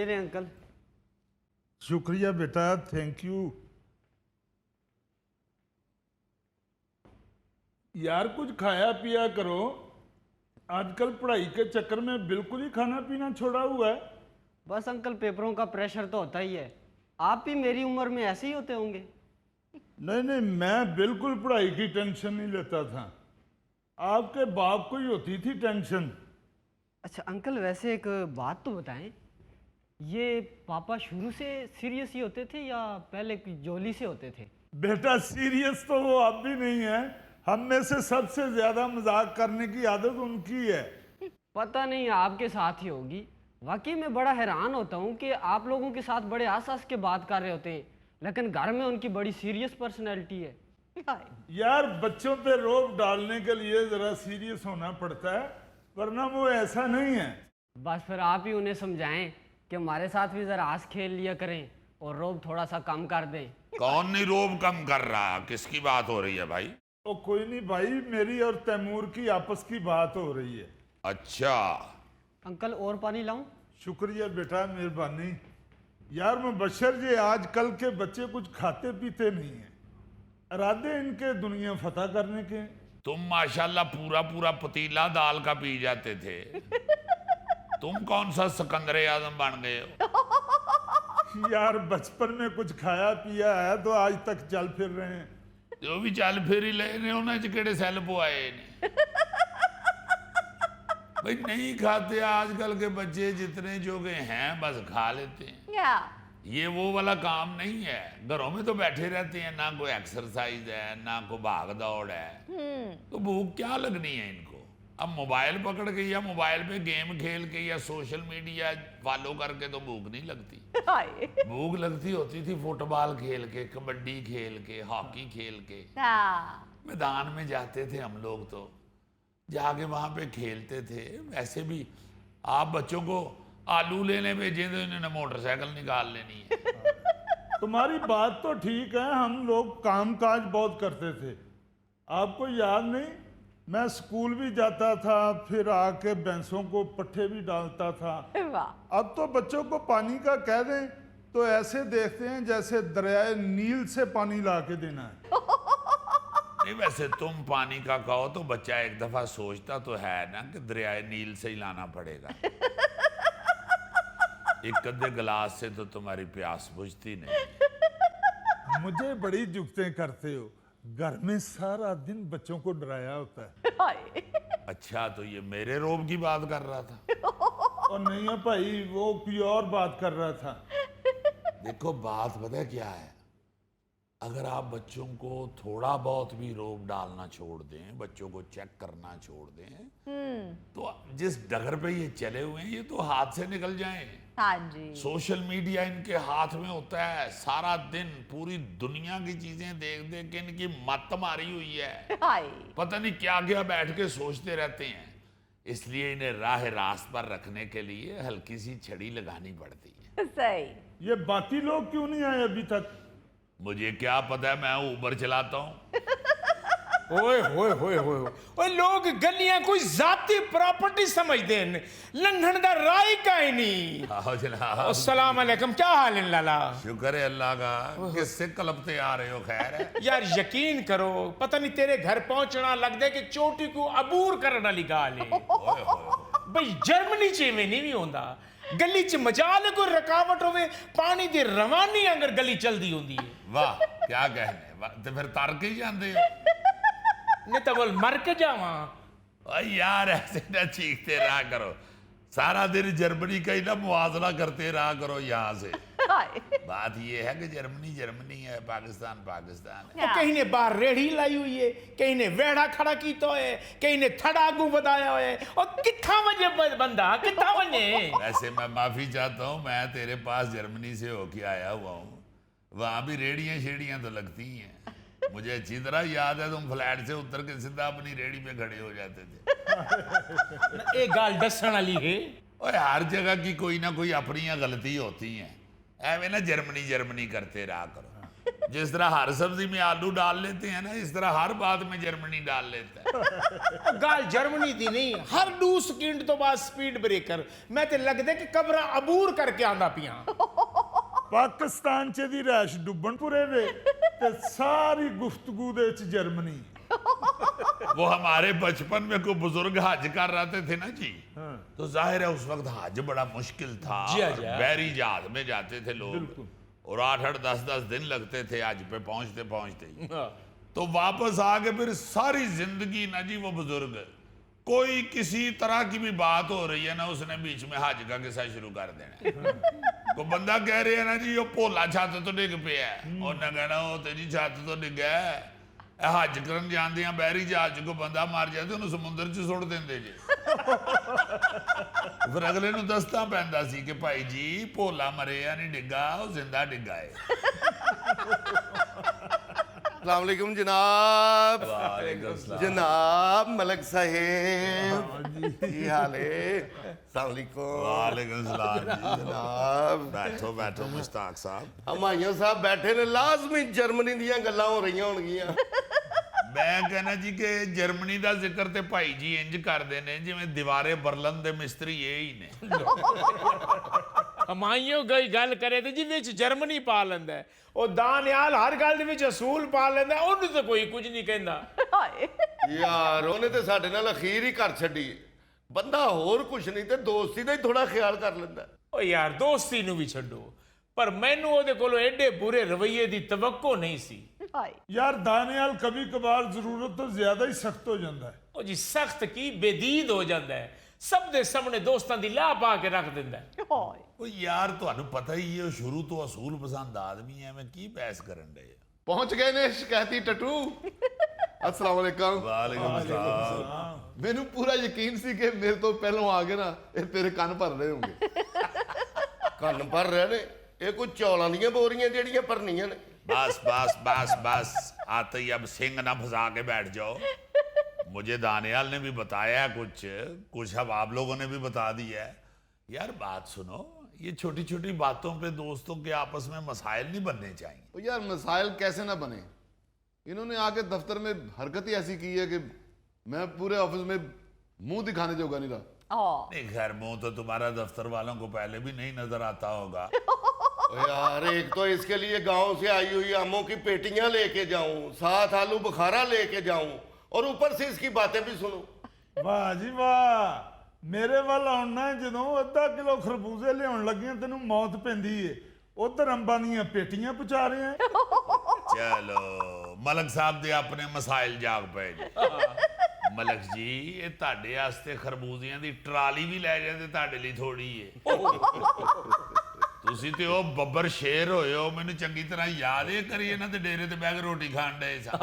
ये ले अंकल। शुक्रिया बेटा, थैंक यू। यार कुछ खाया पिया करो, आजकल पढ़ाई के चक्कर में बिल्कुल ही खाना पीना छोड़ा हुआ है। बस अंकल पेपरों का प्रेशर तो होता ही है, आप भी मेरी उम्र में ऐसे ही होते होंगे। नहीं नहीं, मैं बिल्कुल पढ़ाई की टेंशन नहीं लेता था, आपके बाप को ही होती थी टेंशन। अच्छा अंकल, वैसे एक बात तो बताएं, ये पापा शुरू से सीरियस ही होते थे या पहले जोली से होते थे? बेटा सीरियस तो वो अब भी नहीं है, हम में से सबसे ज्यादा मजाक करने की आदत उनकी है। पता नहीं आपके साथ ही होगी। वाकई में बड़ा हैरान होता हूँ कि आप लोगों के साथ बड़े आस के बात कर रहे होते हैं, लेकिन घर में उनकी बड़ी सीरियस पर्सनैलिटी है। यार बच्चों पे रोब डालने के लिए जरा सीरियस होना पड़ता है, वरना वो ऐसा नहीं है। बस फिर आप ही उन्हें समझाएं कि हमारे साथ भी जरा आस खेल लिया करें और रोब थोड़ा सा कम कर दें। कौन नहीं रोब कम कर रहा, किसकी बात हो रही है भाई? ओ कोई नहीं भाई, मेरी और तैमूर की आपस की बात हो रही है। अच्छा अंकल और पानी लाऊं? शुक्रिया बेटा, मेहरबानी। यार मुबशर जी, आजकल के बच्चे कुछ खाते पीते नहीं हैं, इरादे इनके दुनिया फतह करने के। तुम माशाल्लाह पूरा पूरा पतीला दाल का पी जाते थे, तुम कौन सा सिकंदर आजम बन गए हो? यार बचपन में कुछ खाया पिया है तो आज तक चल फिर रहे हैं। जो भी चल फिर ही ले ने उन्हें केड़े सेल पुआए ने। भाई नहीं खाते आजकल के बच्चे, जितने जोगे हैं बस खा लेते हैं। ये वो वाला काम नहीं है, घरों में तो बैठे रहते हैं, ना कोई एक्सरसाइज है ना कोई भाग दौड़ है, तो भूख क्या लगनी है इनको? अब मोबाइल पकड़ के या मोबाइल पे गेम खेल के या सोशल मीडिया फॉलो करके तो भूख नहीं लगती। भूख लगती होती थी फुटबॉल खेल के, कबड्डी खेल के, हॉकी खेल के। मैदान में जाते थे हम लोग, तो जाके वहां पे खेलते थे। वैसे भी आप बच्चों को आलू लेने भेजे तो इन्होंने मोटरसाइकिल निकाल लेनी है। तुम्हारी बात तो ठीक है, हम लोग काम काज बहुत करते थे, आपको याद नहीं? मैं स्कूल भी जाता था, फिर आके भैंसों को पट्ठे भी डालता था। अब तो बच्चों को पानी का कह दें तो ऐसे देखते हैं जैसे दरियाए नील से पानी ला के देना है। नहीं वैसे तुम पानी का कहो तो बच्चा एक दफा सोचता तो है ना कि दरियाए नील से ही लाना पड़ेगा। एक कदे गिलास से तो तुम्हारी प्यास बुझती नहीं। मुझे बड़ी जुगतें करते हो, घर में सारा दिन बच्चों को डराया होता है। अच्छा तो ये मेरे रोब की बात कर रहा था? और नहीं है भाई, वो कोई और बात कर रहा था। देखो बात पता है क्या है, अगर आप बच्चों को थोड़ा बहुत भी रोब डालना छोड़ दें, बच्चों को चेक करना छोड़ दें, तो जिस डगर पे ये चले हुए हैं ये तो हाथ से निकल जाएं। हाँ जी। सोशल मीडिया इनके हाथ में होता है, सारा दिन पूरी दुनिया की चीजें देख देख के इनकी मत मारी हुई है। पता नहीं क्या क्या बैठ के सोचते रहते हैं, इसलिए इन्हें राह रास्त पर रखने के लिए हल्की सी छड़ी लगानी पड़ती है। सही। ये बाकी लोग क्यों नहीं आए अभी तक? मुझे क्या पता है, मैं ऊबर चलाता हूँ। ओए होए होए होए ओए, लोग गलियां कोई जाती प्रॉपर्टी समझते हैं, लंघन दा राय का ही नहीं। आओ जनाब। अस्सलाम अलैकुम, क्या हाल है लाला? शुक्र है अल्लाह का, किससे कलपते आ रहे हो? खैर है? यार यकीन करो, पता नहीं तेरे घर पहुंचना लगता है कि चोटी को अबूर करने वाली गाल है। ओए होए। भाई जर्मनी च में नहीं भी होता, गली च मजाल कोई रुकावट होवे, पानी दी रवानी अगर गली चलदी होंदी है। वाह क्या कहने, वाह, तो फिर तर के ही जाते हो। नहीं तो बोल मर के जावा। यार ऐसे ना चीखते रहा करो, सारा दिन जर्मनी का ही ना मुआवजा करते रहा करो यहाँ से। बात ये है कि जर्मनी जर्मनी है, पाकिस्तान पाकिस्तान है। कहीं ने बाहर रेड़ी लाई हुई है, कहीं ने वेड़ा खड़ा कीता है, कहीं ने थड़ा आगू बताया है, और कितना वजे बंदा कितना वजे। वैसे मैं माफी चाहता हूँ, मैं तेरे पास जर्मनी से होके आया हुआ हूँ, वहां भी रेड़ियां शेड़ियां तो लगती हैं। मुझे अच्छी तरह याद है, तुम फ्लैट से उतर के सीधा अपनी रेड़ी पे खड़े हो जाते थे। एक गाल दसन वाली है। और हर जगह की कोई ना कोई अपनी गलती होती है, एवं ना जर्मनी जर्मनी करते रहा करो। जिस तरह हर सब्जी में आलू डाल लेते हैं ना, इस तरह हर बात में जर्मनी डाल लेता है। गाल जर्मनी दी नहीं, हर 2 सेकंड तो बाद स्पीड ब्रेकर। मैं ते लगदे कि कबरा अबूर करके आंदा पिया। पाकिस्तान च दी रैश डुब्बनपुरे वे ते सारी गुफ्तगू दे च जर्मनी। वो हमारे बचपन में कोई बुजुर्ग हज कर रहे थे ना जी, तो जाहिर है उस वक्त हज बड़ा मुश्किल था। जी, जी। बहरी जहाज में जाते थे लोग और 8-8 10-10 दिन लगते थे हज पे पहुंचते पहुंचते ही। तो वापस आके फिर सारी जिंदगी ना जी वो बुजुर्ग, कोई किसी तरह की भी बात हो रही है ना, उसने बीच में हज का किस्सा शुरू कर देना। को बंदा कह रहे है ना जी, वो भोला छत तो डिग पे है, उन्हें कहना वो तेरी छत तो डिग है। हज करन जांदे आ बहरी जहाज को बंदा मर जाए तो उन्हें समुद्र च सुट देंदे जे। फिर अगले नूं दसना पैंदा सी कि भाई जी भोला मरिया नहीं डिग्गा, वो जिंदा डिग्गा है। अस्सलाम वालेकुम जनाब। जनाब मलक साहेब की हाल है? अस्सलाम वालेकुम। वालेकुम सलाम जी। जनाब बैठो बैठो मुश्ताक साहब। हमायूं साहब बैठे ने, लाजमी जर्मनी दीयां गल्लां हो रही होणगियां। मैं कहना जी कि जर्मनी का जिक्र ते भाई जी इंज करते ने जिवें दीवारे बरलन दे मिस्त्री ये ही ने। हमाइयों गई गल करे ते जी विच जर्मनी पा लैंदा है। ओ दानियाल हर गल दे विच असूल पा लैंदा है, ओनू ते कोई कुछ नहीं कहंदा। यार ਉਹਨੇ ਤੇ ਸਾਡੇ ਨਾਲ ਅਖੀਰ ਹੀ ਕਰ ਛੱਡੀ। ਬੰਦਾ ਹੋਰ ਕੁਛ ਨਹੀਂ ਤੇ ਦੋਸਤੀ ਦਾ ਹੀ ਥੋੜਾ ਖਿਆਲ ਕਰ ਲੈਂਦਾ। ओ यार दोस्ती नू भी छड्डो, पर मैनू ओदे कोलों एडे बुरे रवैये दी तवक्को नहीं सी। यार दानियाल कभी कभार जरूरत तो ज्यादा ही सख्त हो जाता है। ओ जी सख्त की बेदीद हो जाता है, सब दे सामने दोस्तां दी लाह पा के रख दिंदा है। ओ यार ਤੁਹਾਨੂੰ पता ही है शुरू तो असूल पसंद आदमी है, मैं की बहस करन डे। पहुंच गए ने शिकायती टटू। अस्सलाम वालेकुम। वालेकुम सलाम। मैनू पूरा यकीन सी कि मेरे तो पहलों आ गए ना ये तेरे कान भर रहे होंगे। ਕੰਨ ਭਰ ਰਹੇ ਨੇ ਇਹ ਕੋਈ ਚੌਲਾਂ ਦੀਆਂ ਬੋਰੀਆਂ ਜਿਹੜੀਆਂ ਭਰਨੀਆਂ ਨੇ। बस बस बस बस आते ही अब सिंह ना फंसा के बैठ जाओ। मुझे दानियाल ने भी बताया कुछ अब आप लोगों ने भी बता दिया है। यार बात सुनो, ये छोटी छोटी बातों पे दोस्तों के आपस में मसाइल नहीं बनने चाहिए। तो यार मसाइल कैसे ना बने, इन्होंने आके दफ्तर में हरकत ही ऐसी की है कि मैं पूरे ऑफिस में मुंह दिखाने जोगा नहीं रहा। नहीं खैर मुंह तो तुम्हारा दफ्तर वालों को पहले भी नहीं नजर आता होगा। ओ यार एक तो इसके लिए गांव से आई हुई आमों की पेटियां लेके जाऊं, साथ आलू बुखारा लेके जाऊं और ऊपर से इसकी बातें भी सुनूं। वाह जी वाह, मेरे वाल आउना जदों अद्धा किलो खरबूजे लियाउण लगियां तैनूं मौत पैंदी है, उधर अंबां दीयां पेटियां पहुंचा रहे हैं। चलो मलक साहब दे अपने मसाइल जाग पे जी। मलक जी ये ਤੁਹਾਡੇ ਵਾਸਤੇ ਖਰਬੂਜ਼ਿਆਂ ਦੀ ਟਰਾਲੀ ਵੀ ਲੈ ਜਾਂਦੇ, ਤੁਹਾਡੇ ਲਈ ਥੋੜੀ ਏ। ਤੁਸੀਂ ਤੇ ਉਹ ਬੱਬਰ ਸ਼ੇਰ ਹੋਏ ਹੋ, ਮੈਨੂੰ ਚੰਗੀ ਤਰ੍ਹਾਂ ਯਾਦ ਹੈ। ਕਰੀ ਇਹਨਾਂ ਦੇ ਡੇਰੇ ਤੇ ਬਹਿ ਕੇ ਰੋਟੀ ਖਾਣ ਡਏ ਸਾਂ।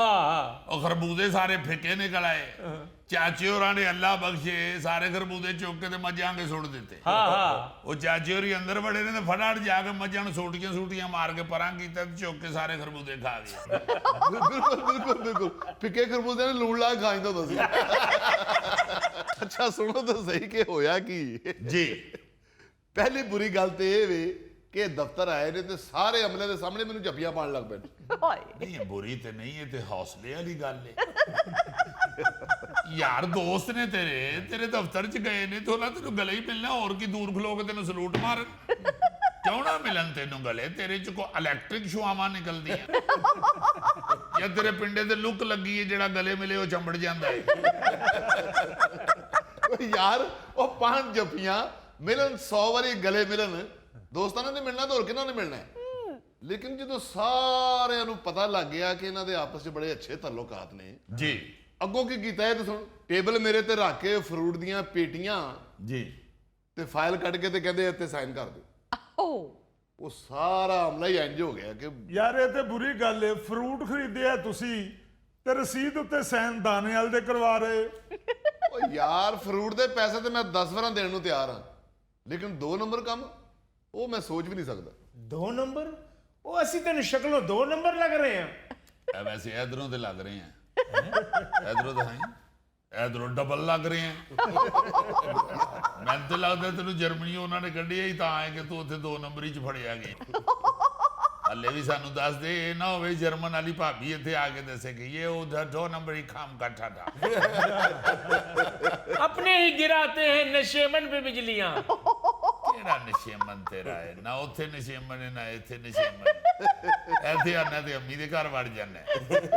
ਉਹ ਖਰਬੂਜ਼ੇ ਸਾਰੇ ਫਿੱਕੇ ਨਿਕਲ ਆਏ। ਚਾਚੇ ਹੋਰਾਂ ਨੇ ਅੱਲਾ ਬਖਸ਼ੇ ਸਾਰੇ ਖਰਬੂਜ਼ੇ ਚੁੱਕ ਕੇ ਤੇ ਮੱਝਾਂ ਕੇ ਸੁੱਟ ਦਿੱਤੇ। ਉਹ ਚਾਚੇ ਹੋਰੀ ਅੰਦਰ ਵੜੇ ਨੇ ਤੇ ਫਟਾਫਟ ਜਾ ਕੇ ਮੱਝਾਂ ਨੂੰ ਸੂਟੀਆਂ ਮਾਰ ਕੇ ਪਰਾਂ ਕੀਤਾ ਤੇ ਚੁੱਕ ਕੇ ਸਾਰੇ ਖਰਬੂਜ਼ੇ ਖਾ ਗਏ। बिल्कुल बिल्कुल बिल्कुल फिके खरबूजे ने लूण ला खाई तो दसी। अच्छा सुनो तो सही कि होया की जी पहली बुरी गल तो ये वे कि दफ्तर आए ने ते सारे अमले दे सामने मैनू जप्पियां पाण लग पे। नहीं ये बुरी तो नहीं है, ते हौसले वाली गल है। यार दोस्त ने तेरे दफ्तर च गए ने तो ना तेन गले ही मिलना, और की दूर खलो के तेन सलूट मारन। क्यों ना मिलन तेन गले, तेरे च को इलैक्ट्रिक शुआवां निकलदी है या तेरे पिंडे ते लुक लगी है जेड़ा गले मिले वो चंबड़ जांदा है। यार वो 5 जप्पियां मिलन 100 वारी गले मिलन, दोस्तां ने मिलना तो और किन्ना ने मिलना है। लेकिन जो सारे पता लग गया कि इन्हां दे आपस में बड़े अच्छे तल्लुकात ने जी, अगों की कीता है तो सुन, टेबल मेरे ते रख के फ्रूट दियां पेटियां जी ते फाइल कट के ते कहंदे इत्ते साइन कर दो। वो सारा अमला ही इंज हो गया कि यार ये तो बुरी गल है, फ्रूट खरीदे तुसी ते रसीद उत्ते साइन दानियाल दे करवा रहे। ओ यार फ्रूट दे पैसे ते मैं 10 वार देने नूं तैयार हां, लेकिन 2 नंबर काम वो मैं सोच भी नहीं सकता। 2 नंबर? ओ असी तेन शक्लों 2 नंबर लग रहे हैं। वैसे इधरों ते लग रहे हैं, इधरों तो हैं, इधरों डबल लग रहे हैं। मैं तो लगता तेन जर्मनी उन्होंने कढ़िया ही तां है कि तू उत्थे 2 नंबर ही फड़िया गया। ਹੱਲੇ ਵੀ ਸਾਨੂੰ ਦੱਸ ਦੇ, ਇਹ ਨਾ ਹੋਵੇ ਜਰਮਨ ਵਾਲੀ ਭਾਬੀ ਇੱਥੇ ਆ ਕੇ ਦੱਸੇ ਕਿ ਇਹ ਉਧਰ 2 ਨੰਬਰ ਹੀ ਖਾਮ का ठाठा। अपने ही गिराते हैं नशेमन पे बिजलियां। ਕਿਹੜਾ ਨਸ਼ੇਮਨ ਤੇਰਾ ਹੈ? ਨਾ ਉੱਥੇ ਨਸ਼ੇਮਨ ਹੈ, ਨਾ ਇੱਥੇ ਨਸ਼ੇਮਨ ਹੈ। ਇੱਥੇ ਆਣਾ ਤੇ ਅੰਮੀ ਦੇ ਘਰ ਵੜ ਜਾਣਾ,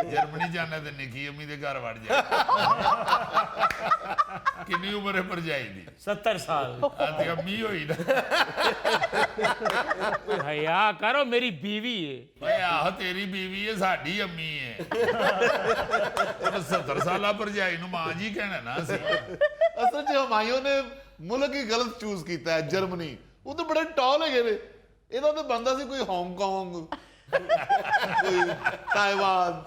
ਜਰਮਨੀ ਜਾਣਾ ਤੇ ਨਿੱਕੀ ਅੰਮੀ ਦੇ ਘਰ ਵੜ ਜਾਣਾ। ਕਿੰਨੀ ਉਮਰ ਹੈ ਭਰਜਾਈ ਦੀ? 70 साल। ਆ ਤੇ ਅੰਮੀ ਹੋਈ ਨਾ। हया करो, मेरी बीवी है। ਓਏ ਆਹ ਤੇਰੀ ਬੀਵੀ ਹੈ, ਸਾਡੀ ਅੰਮੀ ਹੈ। 70 ਸਾਲਾ ਭਰਜਾਈ ਨੂੰ ਮਾਂ ਜੀ ਕਹਿਣਾ ਨਾ ਅਸੀਂ। ਅਸਲ 'ਚ ਹਮਾਇਓ ਨੇ ਮੁਲਕ ਹੀ ਗਲਤ ਚੂਜ਼ ਕੀਤਾ ਹੈ, ਜਰਮਨੀ। ਉਹ ਤਾਂ ਬੜੇ ਟੌਲ ਹੈਗੇ ਨੇ, ਇਹਦਾ ਤਾਂ ਬੰਦਾ ਸੀ ਕੋਈ ਹਾਂਗਕਾਂਗ, ਕੋਈ ਤਾਇਵਾਨ,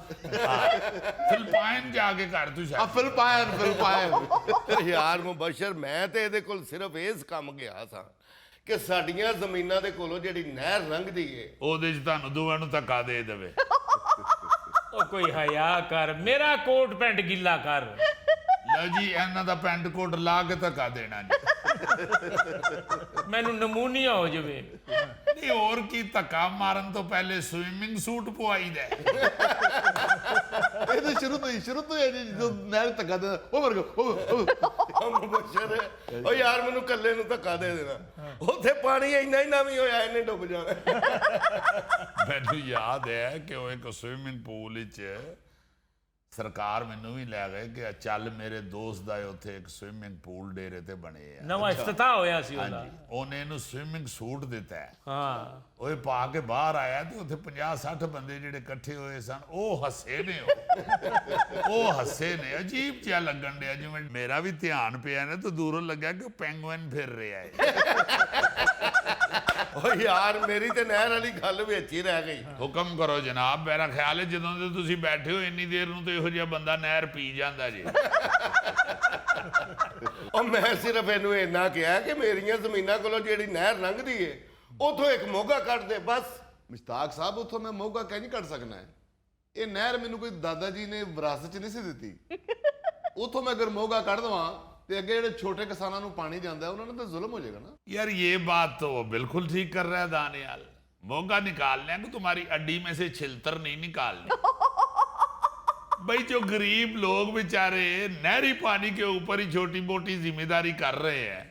ਫਿਲਪਾਈਨ ਜਾ ਕੇ ਕਰ ਤੂੰ ਆ ਸ਼ਾਇਦ। ਫਿਲਪਾਈਨ। ਯਾਰ ਮੁਬਸ਼ਰ, ਮੈਂ ਤੇ ਇਹਦੇ ਕੋਲ ਸਿਰਫ ਇਸ ਕੰਮ ਗਿਆ ਸਾਂ ਕਿ ਸਾਡੀਆਂ ਜ਼ਮੀਨਾਂ ਦੇ ਕੋਲੋਂ ਜਿਹੜੀ ਨਹਿਰ ਲੰਘਦੀ ਏ, ਉਹਦੇ 'ਚ ਤੁਹਾਨੂੰ ਦੋਵਾਂ ਨੂੰ ਧੱਕਾ ਦੇ ਦੇਵੇ। ओ कोई हया कर, मेरा कोट पैंट गिल्ला कर। ਲਓ ਜੀ, ਇਹਨਾਂ ਦਾ ਪੈਂਟ ਕੋਟ ਲਾ ਕੇ ਧੱਕਾ ਦੇਣਾ ਜੀ। मैनू नमूनिया हो जावे। ਨਹੀਂ ਹੋਰ ਕੀ, ਧੱਕਾ ਮਾਰਨ ਤੋਂ ਪਹਿਲੇ ਸਵਿਮਿੰਗ ਸੂਟ ਪਵਾਈਦਾ ਹੈ। ਇਹ ਤਾਂ ਸ਼ੁਰੂ ਤੋਂ ਹੀ ਹੈ ਜੀ, ਜਦੋਂ ਨਹਿਰ ਧੱਕਾ ਦੇ ਉਹ ਮਰ ਗਿਆ। ਮੁਬਸ਼ਰ ਉਹ ਯਾਰ ਮੈਨੂੰ ਕੱਲੇ ਨੂੰ ਧੱਕਾ ਦੇ ਦੇਣਾ, ਉੱਥੇ ਪਾਣੀ ਇੰਨਾ ਹੀ ਨਾ ਵੀ ਹੋਇਆ ਇਹਨੇ ਡੁੱਬ ਜਾਣਾ। ਮੈਨੂੰ ਯਾਦ ਹੈ ਕਿ ਉਹ ਇੱਕ ਸਵਿਮਿੰਗ ਪੂਲ ਵਿੱਚ ਸਰਕਾਰ ਮੈਨੂੰ ਵੀ ਲੈ ਗਏ ਕਿ ਚੱਲ ਮੇਰੇ ਦੋਸਤ ਦਾ ਉੱਥੇ ਇੱਕ ਸਵਿਮਿੰਗ ਪੂਲ ਡੇਰੇ ਤੇ ਬਣੇ ਆ। नवा इफ्तिताह होया सी ओदा। ਹਾਂਜੀ, ਉਹਨੇ ਇਹਨੂੰ ਸਵਿਮਿੰਗ ਸੂਟ ਦਿੱਤਾ ਹੈ। हाँ। ਉਹ ਪਾ ਕੇ ਬਾਹਰ ਆਇਆ ਤੇ ਉੱਥੇ 50-60 ਬੰਦੇ ਜਿਹੜੇ ਇਕੱਠੇ ਹੋਏ ਸਨ, ਉਹ ਹੱਸੇ ਨੇ। ਉਹ ਹੱਸੇ ਨੇ, ਅਜੀਬ ਜਿਹਾ ਲੱਗਣ ਡਿਆ, ਜਿਵੇਂ ਮੇਰਾ ਵੀ ਧਿਆਨ ਪਿਆ ਨਾ ਤਾਂ ਦੂਰੋਂ ਲੱਗਿਆ ਕਿ ਪੈਂਗੁਇਨ ਫਿਰ ਰਿਹਾ ਹੈ। ਉਹ ਯਾਰ ਮੇਰੀ ਤੇ ਨਹਿਰ ਵਾਲੀ ਗੱਲ ਵਿੱਚ ਹੀ ਰਹਿ ਗਈ। ਹੁਕਮ ਕਰੋ ਜਨਾਬ। ਮੇਰਾ ਖਿਆਲ ਹੈ ਜਦੋਂ ਦੇ ਤੁਸੀਂ ਬੈਠੇ ਹੋ ਇੰਨੀ ਦੇਰ ਨੂੰ ਤੇ ਇਹੋ ਜਿਹਾ ਬੰਦਾ ਨਹਿਰ ਪੀ ਜਾਂਦਾ ਜੀ। ਉਹ ਮੈਂ ਸਿਰਫ ਇਹਨੂੰ ਇੰਨਾ ਕਿਹਾ ਕਿ ਮੇਰੀਆਂ ਜ਼ਮੀਨਾਂ ਕੋਲੋਂ ਜਿਹੜੀ ਨਹਿਰ ਲੰਘਦੀ ਏ, ਉਥੋਂ ਇੱਕ ਮੋਗਾ ਕੱਢ ਦੇ ਬਸ। ਮੁਸ਼ਤਾਕ ਸਾਹਿਬ, ਉੱਥੋਂ ਮੈਂ ਮੋਗਾ ਕਹਿ ਨਹੀਂ ਕੱਢ ਸਕਣਾ ਹੈ। ਇਹ ਨਹਿਰ ਮੈਨੂੰ ਕੋਈ ਦਾਦਾ ਜੀ ਨੇ ਵਿਰਾਸਤ 'ਚ ਨਹੀਂ ਸੀ ਦਿੱਤੀ। ਉੱਥੋਂ ਮੈਂ ਅਗਰ ਮੋਗਾ ਕੱਢ ਦਵਾਂ ਤੇ ਅੱਗੇ ਜਿਹੜੇ ਛੋਟੇ ਕਿਸਾਨਾਂ ਨੂੰ ਪਾਣੀ ਜਾਂਦਾ ਉਹਨਾਂ ਨੂੰ ਤਾਂ ਜ਼ੁਲਮ ਹੋ जाएगा ना। यार ये बात तो वो बिल्कुल ठीक कर रहा है दानियाल। मोगा निकालने को तुम्हारी अड्डी में से छिलतर नहीं निकालने। भाई जो गरीब लोग बेचारे नहरी पानी के ऊपर ही छोटी मोटी जिम्मेदारी कर रहे हैं,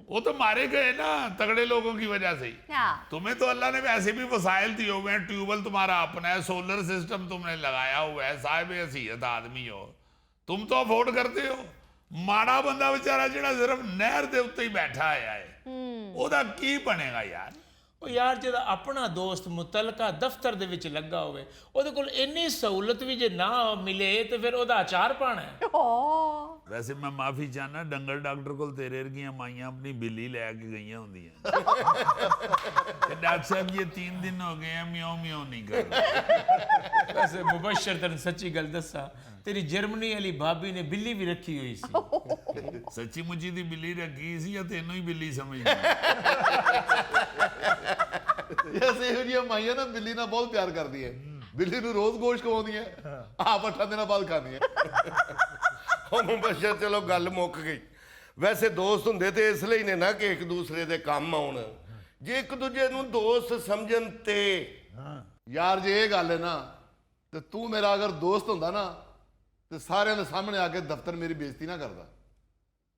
वो तो मारे गए ना तगड़े लोगों की वजह से ही। तुम्हें तो अल्लाह ने वैसे भी वसाइल दिए हुए हैं, ट्यूबवेल तुम्हारा अपना है, सोलर सिस्टम तुमने लगाया हुआ है, साहिब हैसियत आदमी हो, तुम तो अफोर्ड करते हो। ਮਾੜਾ ਬੰਦਾ ਵਿਚਾਰਾ ਜਿਹੜਾ ਸਿਰਫ ਨਹਿਰ ਦੇ ਉੱਤੇ ਹੀ ਬੈਠਾ ਆਇਆ ਹੈ, ਉਹਦਾ ਕੀ ਬਣੇਗਾ ਯਾਰ? ਉਹ ਯਾਰ ਜਿਹਦਾ ਆਪਣਾ ਦੋਸਤ ਮੁਤਲਕਾ ਦਫ਼ਤਰ ਦੇ ਵਿੱਚ ਲੱਗਾ ਹੋਵੇ, ਉਹਦੇ ਕੋਲ ਇੰਨੀ ਸਹੂਲਤ ਵੀ ਜੇ ਨਾ ਮਿਲੇ ਤੇ ਫਿਰ ਉਹਦਾ ਅਚਾਰ ਪਾਣਾ ਹੈ। ਵੈਸੇ ਮੈਂ ਮਾਫੀ ਚਾਹਨਾ, ਡੰਗਰ ਡਾਕਟਰ ਕੋਲ ਤੇਰੇ ਵਰਗੀਆਂ ਮਾਈਆਂ ਆਪਣੀ ਬਿੱਲੀ ਲੈ ਕੇ ਗਈਆਂ ਹੁੰਦੀਆਂ ਕਿ ਡਾਕਟਰ ਸਾਹਿਬ ਇਹ 3 ਦਿਨ ਹੋ ਗਏ ਮਿਓ ਮਿਓ ਨਹੀਂ ਕਰ ਰਿਹਾ। ਵੈਸੇ ਮੁਬਸ਼ਰ ਤੈਨੂੰ ਸੱਚੀ ਗੱਲ ਦੱਸਾਂ, ਤੇਰੀ ਜਰਮਨੀ ਵਾਲੀ ਭਾਬੀ ਨੇ ਬਿੱਲੀ ਵੀ ਰੱਖੀ ਹੋਈ ਸੀ। ਸੱਚੀ ਮੁੱਚੀ ਦੀ ਬਿੱਲੀ ਰੱਖੀ ਸੀ ਜਾਂ ਤੈਨੂੰ ਹੀ ਬਿੱਲੀ ਸਮਝਦੀ? ਯੈਸੇ ਇਹੋ ਜਿਹੀਆਂ ਮਾਈਆਂ ਨਾ ਬਿੱਲੀ ਨਾਲ ਬਹੁਤ ਪਿਆਰ ਕਰਦੀ ਹੈ। ਬਿੱਲੀ ਨੂੰ ਰੋਜ਼ ਗੋਸ਼ਤ ਖਵਾਉਂਦੀਆਂ, ਆਪ 8 ਦਿਨਾਂ ਬਾਅਦ ਖਾਂਦੀਆਂ। ਉਹ ਮੁਬਸ਼ਰ ਚਲੋ ਗੱਲ ਮੁੱਕ ਗਈ। ਵੈਸੇ ਦੋਸਤ ਹੁੰਦੇ ਤੇ ਇਸ ਲਈ ਨੇ ਨਾ ਕਿ ਇੱਕ ਦੂਸਰੇ ਦੇ ਕੰਮ ਆਉਣ। ਜੇ ਇੱਕ ਦੂਜੇ ਨੂੰ ਦੋਸਤ ਸਮਝਣ ਤੇ ਯਾਰ ਜੇ ਇਹ ਗੱਲ ਹੈ ਨਾ, ਤੇ ਤੂੰ ਮੇਰਾ ਅਗਰ ਦੋਸਤ ਹੁੰਦਾ ਨਾ ਤੇ ਸਾਰਿਆਂ ਦੇ ਸਾਹਮਣੇ ਆ ਕੇ ਦਫ਼ਤਰ ਮੇਰੀ ਬੇਇੱਜ਼ਤੀ ਨਾ ਕਰਦਾ।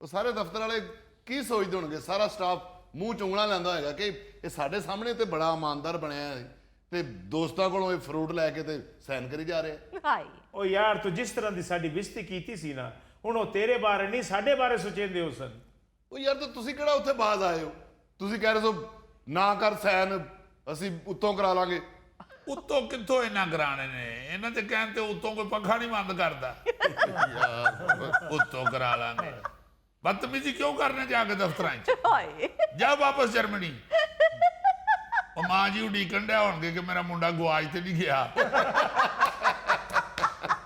ਉਹ ਸਾਰੇ ਦਫ਼ਤਰ ਵਾਲੇ ਕੀ ਸੋਚਦੇ ਹੋਣਗੇ? ਸਾਰਾ ਸਟਾਫ ਮੂੰਹ ਚ ਉਂਗਲਾਂ ਲੈਂਦਾ ਹੋਏਗਾ ਕਿ ਇਹ ਸਾਡੇ ਸਾਹਮਣੇ ਤੇ ਬੜਾ ਇਮਾਨਦਾਰ ਬਣਿਆ ਹੈ ਤੇ ਦੋਸਤਾਂ ਕੋਲੋਂ ਇਹ ਫਰੂਟ ਲੈ ਕੇ ਤੇ ਸਾਈਨ ਕਰੀ ਜਾ ਰਿਹਾ। ਉਹ ਯਾਰ ਤੂੰ ਜਿਸ ਤਰ੍ਹਾਂ ਦੀ ਸਾਡੀ ਬਿਸਤੀ ਕੀਤੀ ਸੀ ਨਾ, ਹੁਣ ਉਹ ਤੇਰੇ ਬਾਰੇ ਨਹੀਂ ਸਾਡੇ ਬਾਰੇ ਸੋਚੇਂਦੇ ਹੋ ਸਨ। ਉਹ ਯਾਰ ਤਾਂ ਤੁਸੀਂ ਕਿਹੜਾ ਉੱਥੇ ਬਾਜ਼ ਆਏ ਹੋ? ਤੁਸੀਂ ਕਹਿ ਰਹੇ ਹੋ ਨਾ ਕਰ ਸਾਈਨ, ਅਸੀਂ ਉੱਤੋਂ ਕਰਾ ਲਾਂਗੇ। ਉੱਤੋਂ ਕਿੱਥੋਂ ਇਹਨਾਂ ਕਰਾਣੇ ਨੇ? ਇਹਨਾਂ ਤੇ ਕਹਿਣ ਤੇ ਉੱਤੋਂ ਕੋਈ ਪੱਖਾ ਨਹੀਂ ਬੰਦ ਕਰਦਾ। ਉੱਤੋਂ ਕਰਾ ਲਾਂਗੇ। ਬਦਤਮੀਜ਼ੀ ਕਿਉਂ ਕਰਨੇ ਜਾ ਕੇ ਦਫ਼ਤਰਾਂ 'ਚ? ਜਾ ਵਾਪਸ ਜਰਮਨੀ। ਉਹ ਮਾਂ ਜੀ ਉਡੀਕਣ ਡਿਆ ਹੋਣਗੇ ਕਿ ਮੇਰਾ ਮੁੰਡਾ ਗਵਾਚ ਤੇ ਨਹੀਂ ਗਿਆ।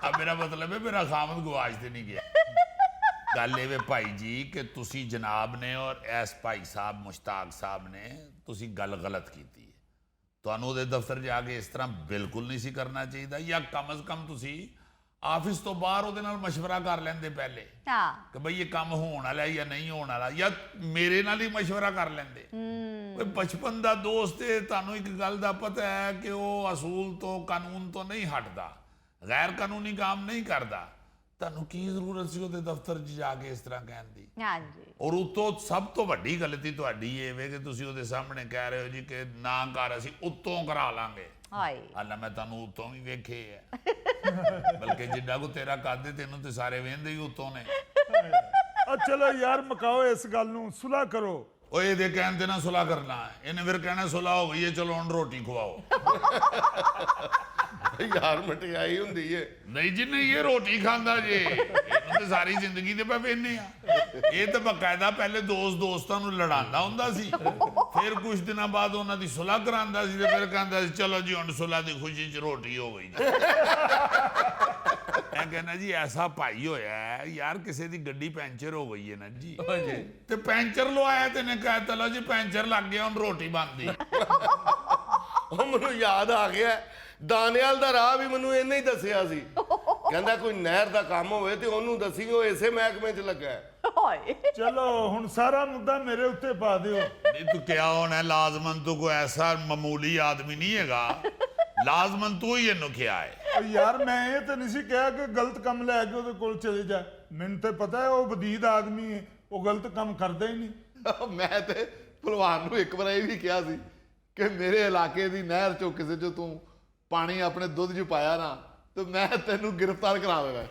ਆ ਮੇਰਾ ਮਤਲਬ ਹੈ ਮੇਰਾ ਖਾਮਦ ਗਵਾਚ ਤੇ ਨਹੀਂ ਗਿਆ। ਗੱਲ ਇਹ ਵੇ ਭਾਈ ਜੀ ਕਿ ਤੁਸੀਂ ਜਨਾਬ ਨੇ ਔਰ ਐਸ ਭਾਈ ਸਾਹਿਬ ਮੁਸ਼ਤਾਕ ਸਾਹਿਬ ਨੇ ਤੁਸੀਂ ਗੱਲ ਗਲਤ ਕੀਤੀ ਹੈ। ਤੁਹਾਨੂੰ ਉਹਦੇ ਦਫ਼ਤਰ ਜਾ ਕੇ ਇਸ ਤਰ੍ਹਾਂ ਬਿਲਕੁਲ ਨਹੀਂ ਸੀ ਕਰਨਾ ਚਾਹੀਦਾ, ਜਾਂ ਕਮ ਅਜ਼ ਕਮ ਤੁਸੀਂ ਆਫਿਸ ਤੋਂ ਬਾਹਰ ਉਹਦੇ ਨਾਲ ਮਸ਼ਵਰਾ ਕਰ ਲੈਂਦੇ ਪਹਿਲੇ ਕਿ ਬਈ ਇਹ ਕੰਮ ਹੋਣ ਵਾਲਾ ਜਾਂ ਨਹੀਂ ਹੋਣ ਵਾਲਾ, ਜਾਂ ਮੇਰੇ ਨਾਲ ਹੀ ਮਸ਼ਵਰਾ ਕਰ ਲੈਂਦੇ। ਓਏ ਬਚਪਨ ਦਾ ਦੋਸਤ ਹੈ, ਤੁਹਾਨੂੰ ਇੱਕ ਗੱਲ ਦਾ ਪਤਾ ਹੈ ਕਿ ਉਹ ਅਸੂਲ ਤੋਂ ਕਾਨੂੰਨ ਤੋਂ ਨਹੀਂ ਹਟਦਾ, ਗੈਰ ਕਾਨੂੰਨੀ ਕੰਮ ਨਹੀਂ ਕਰਦਾ। ਤੁਹਾਨੂੰ ਕੀ ਜ਼ਰੂਰਤ ਸੀ ਉਹਦੇ ਦਫ਼ਤਰ 'ਚ ਜਾ ਕੇ ਇਸ ਤਰ੍ਹਾਂ ਕਹਿਣ ਦੀ? ਹਾਂਜੀ। ਔਰ ਉਤੋਂ ਸਭ ਤੋਂ ਵੱਡੀ ਗਲਤੀ ਤੁਹਾਡੀ ਇਹ ਵੇ ਕਿ ਤੁਸੀਂ ਉਹਦੇ ਸਾਹਮਣੇ ਕਹਿ ਰਹੇ ਹੋ ਜੀ ਕਿ ਨਾ ਕਰ, ਅਸੀਂ ਉੱਤੋਂ ਕਰਾ ਲਾਂਗੇ। ਹਾਏ ਹਾਲਾ ਮੈਂ ਤੁਹਾਨੂੰ ਉੱਤੋਂ ਵੀ ਵੇਖੇ ਆ, ਬਲਕਿ ਜਿੱਡਾ ਕੋ ਤੇਰਾ ਕੱਦ ਤੈਨੂੰ ਤੇ ਸਾਰੇ ਵੇਂਦੇ ਹੀ ਉੱਤੋਂ ਨੇ। ਚਲੋ ਯਾਰ ਮੁਕਾਓ ਇਸ ਗੱਲ ਨੂੰ, ਸੁਲਾ ਕਰੋ। ਓਏ ਇਹਦੇ ਕਹਿਣ ਤੇ ਨਾ ਸੁਲਾ ਕਰਨਾ, ਇਹਨੇ ਫਿਰ ਕਹਿਣਾ ਸੁਲਾ ਹੋ ਗਈ ਹੈ, ਚਲੋ ਹੁਣ ਰੋਟੀ ਖਵਾਓ। ਯਾਰ ਮਟਿਆਈ ਹੁੰਦੀ ਏ। ਨਹੀਂ ਜੀ ਨਹੀਂ, ਇਹ ਰੋਟੀ ਖਾਂਦਾ ਜੇ, ਇਹਨੂੰ ਤੇ ਸਾਰੀ ਜ਼ਿੰਦਗੀ ਦੇ ਪੈ ਵੇਨੇ ਆ। ਇਹ ਤਾਂ ਬਕਾਇਦਾ ਪਹਿਲੇ ਦੋਸਤਾਂ ਨੂੰ ਲੜਾਉਂਦਾ ਹੁੰਦਾ ਸੀ, ਫਿਰ ਕੁਝ ਦਿਨਾਂ ਬਾਅਦ ਉਹਨਾਂ ਦੀ ਸੁਲ੍ਹਾ ਕਰਾਉਂਦਾ ਸੀ ਤੇ ਫਿਰ ਕਹਿੰਦਾ ਸੀ ਚਲੋ ਜੀ ਹੁਣ ਸੁਲ੍ਹਾ ਦੀ ਖੁਸ਼ੀ 'ਚ ਰੋਟੀ ਹੋ ਗਈ ਜੀ। ਮੈਂ ਕਹਿੰਦਾ ਜੀ ਐਸਾ ਭਾਈ ਹੋਇਆ ਹੈ ਯਾਰ, ਕਿਸੇ ਦੀ ਗੱਡੀ ਪੈਂਚਰ ਹੋ ਗਈ ਹੈ ਨਾ ਜੀ, ਤੇ ਪੈਂਚਰ ਲਵਾਇਆ ਤੇ ਨੇ ਕਹਿ ਚਲੋ ਜੀ ਪੈਂਚਰ ਲੱਗ ਗਿਆ ਹੁਣ ਰੋਟੀ ਬਣਦੀ। ਉਹ ਮੈਨੂੰ ਯਾਦ ਆ ਗਿਆ, ਦਾਨੇਵਾਲ ਦਾ ਰਾਹ ਵੀ ਮੈਨੂੰ ਇਹਨੇ ਹੀ ਦੱਸਿਆ ਸੀ। ਕਹਿੰਦਾ ਕੋਈ ਨਹਿਰ ਦਾ ਕੰਮ ਹੋਵੇ ਤੇ ਉਹਨੂੰ ਦੱਸੀ, ਉਹ ਇਸੇ ਮਹਿਕਮੇ 'ਚ ਲੱਗਾ ਹੈ। ਹਾਏ ਚਲੋ ਹੁਣ ਸਾਰਾ ਮੁੱਦਾ ਮੇਰੇ ਉੱਤੇ ਪਾ ਦਿਓ। नहीं तू क्या होना है, लाजमन तू कोई ऐसा मामूली आदमी नहीं हैगा, लाजमन तू ही इन्हों क्या है। ਯਾਰ ਮੈਂ ਇਹ ਤਾਂ ਨਹੀਂ ਸੀ ਕਿਹਾ ਕਿ ਗਲਤ ਕੰਮ ਲੈ ਕੇ ਉਹਦੇ ਕੋਲ ਚਲੇ ਜਾ। ਮੈਨੂੰ ਤੇ ਪਤਾ ਹੈ ਉਹ ਬਦੀਦ ਆਦਮੀ ਹੈ, ਉਹ ਗਲਤ ਕੰਮ ਕਰਦਾ ਹੀ ਨਹੀਂ। ਮੈਂ ਤੇ ਭਲਵਾਨ ਨੂੰ ਇੱਕ ਵਾਰ ਇਹ ਵੀ ਕਿਹਾ ਸੀ ਕਿ ਮੇਰੇ ਇਲਾਕੇ ਦੀ ਨਹਿਰ ਚੋਂ ਕਿਸੇ ਚੋਂ ਤੂੰ ਪਾਣੀ ਆਪਣੇ ਦੁੱਧ 'ਚ ਪਾਇਆ ਨਾ ਤੇ ਮੈਂ ਤੈਨੂੰ ਗ੍ਰਿਫਤਾਰ ਕਰਾ ਦੇਣਾ।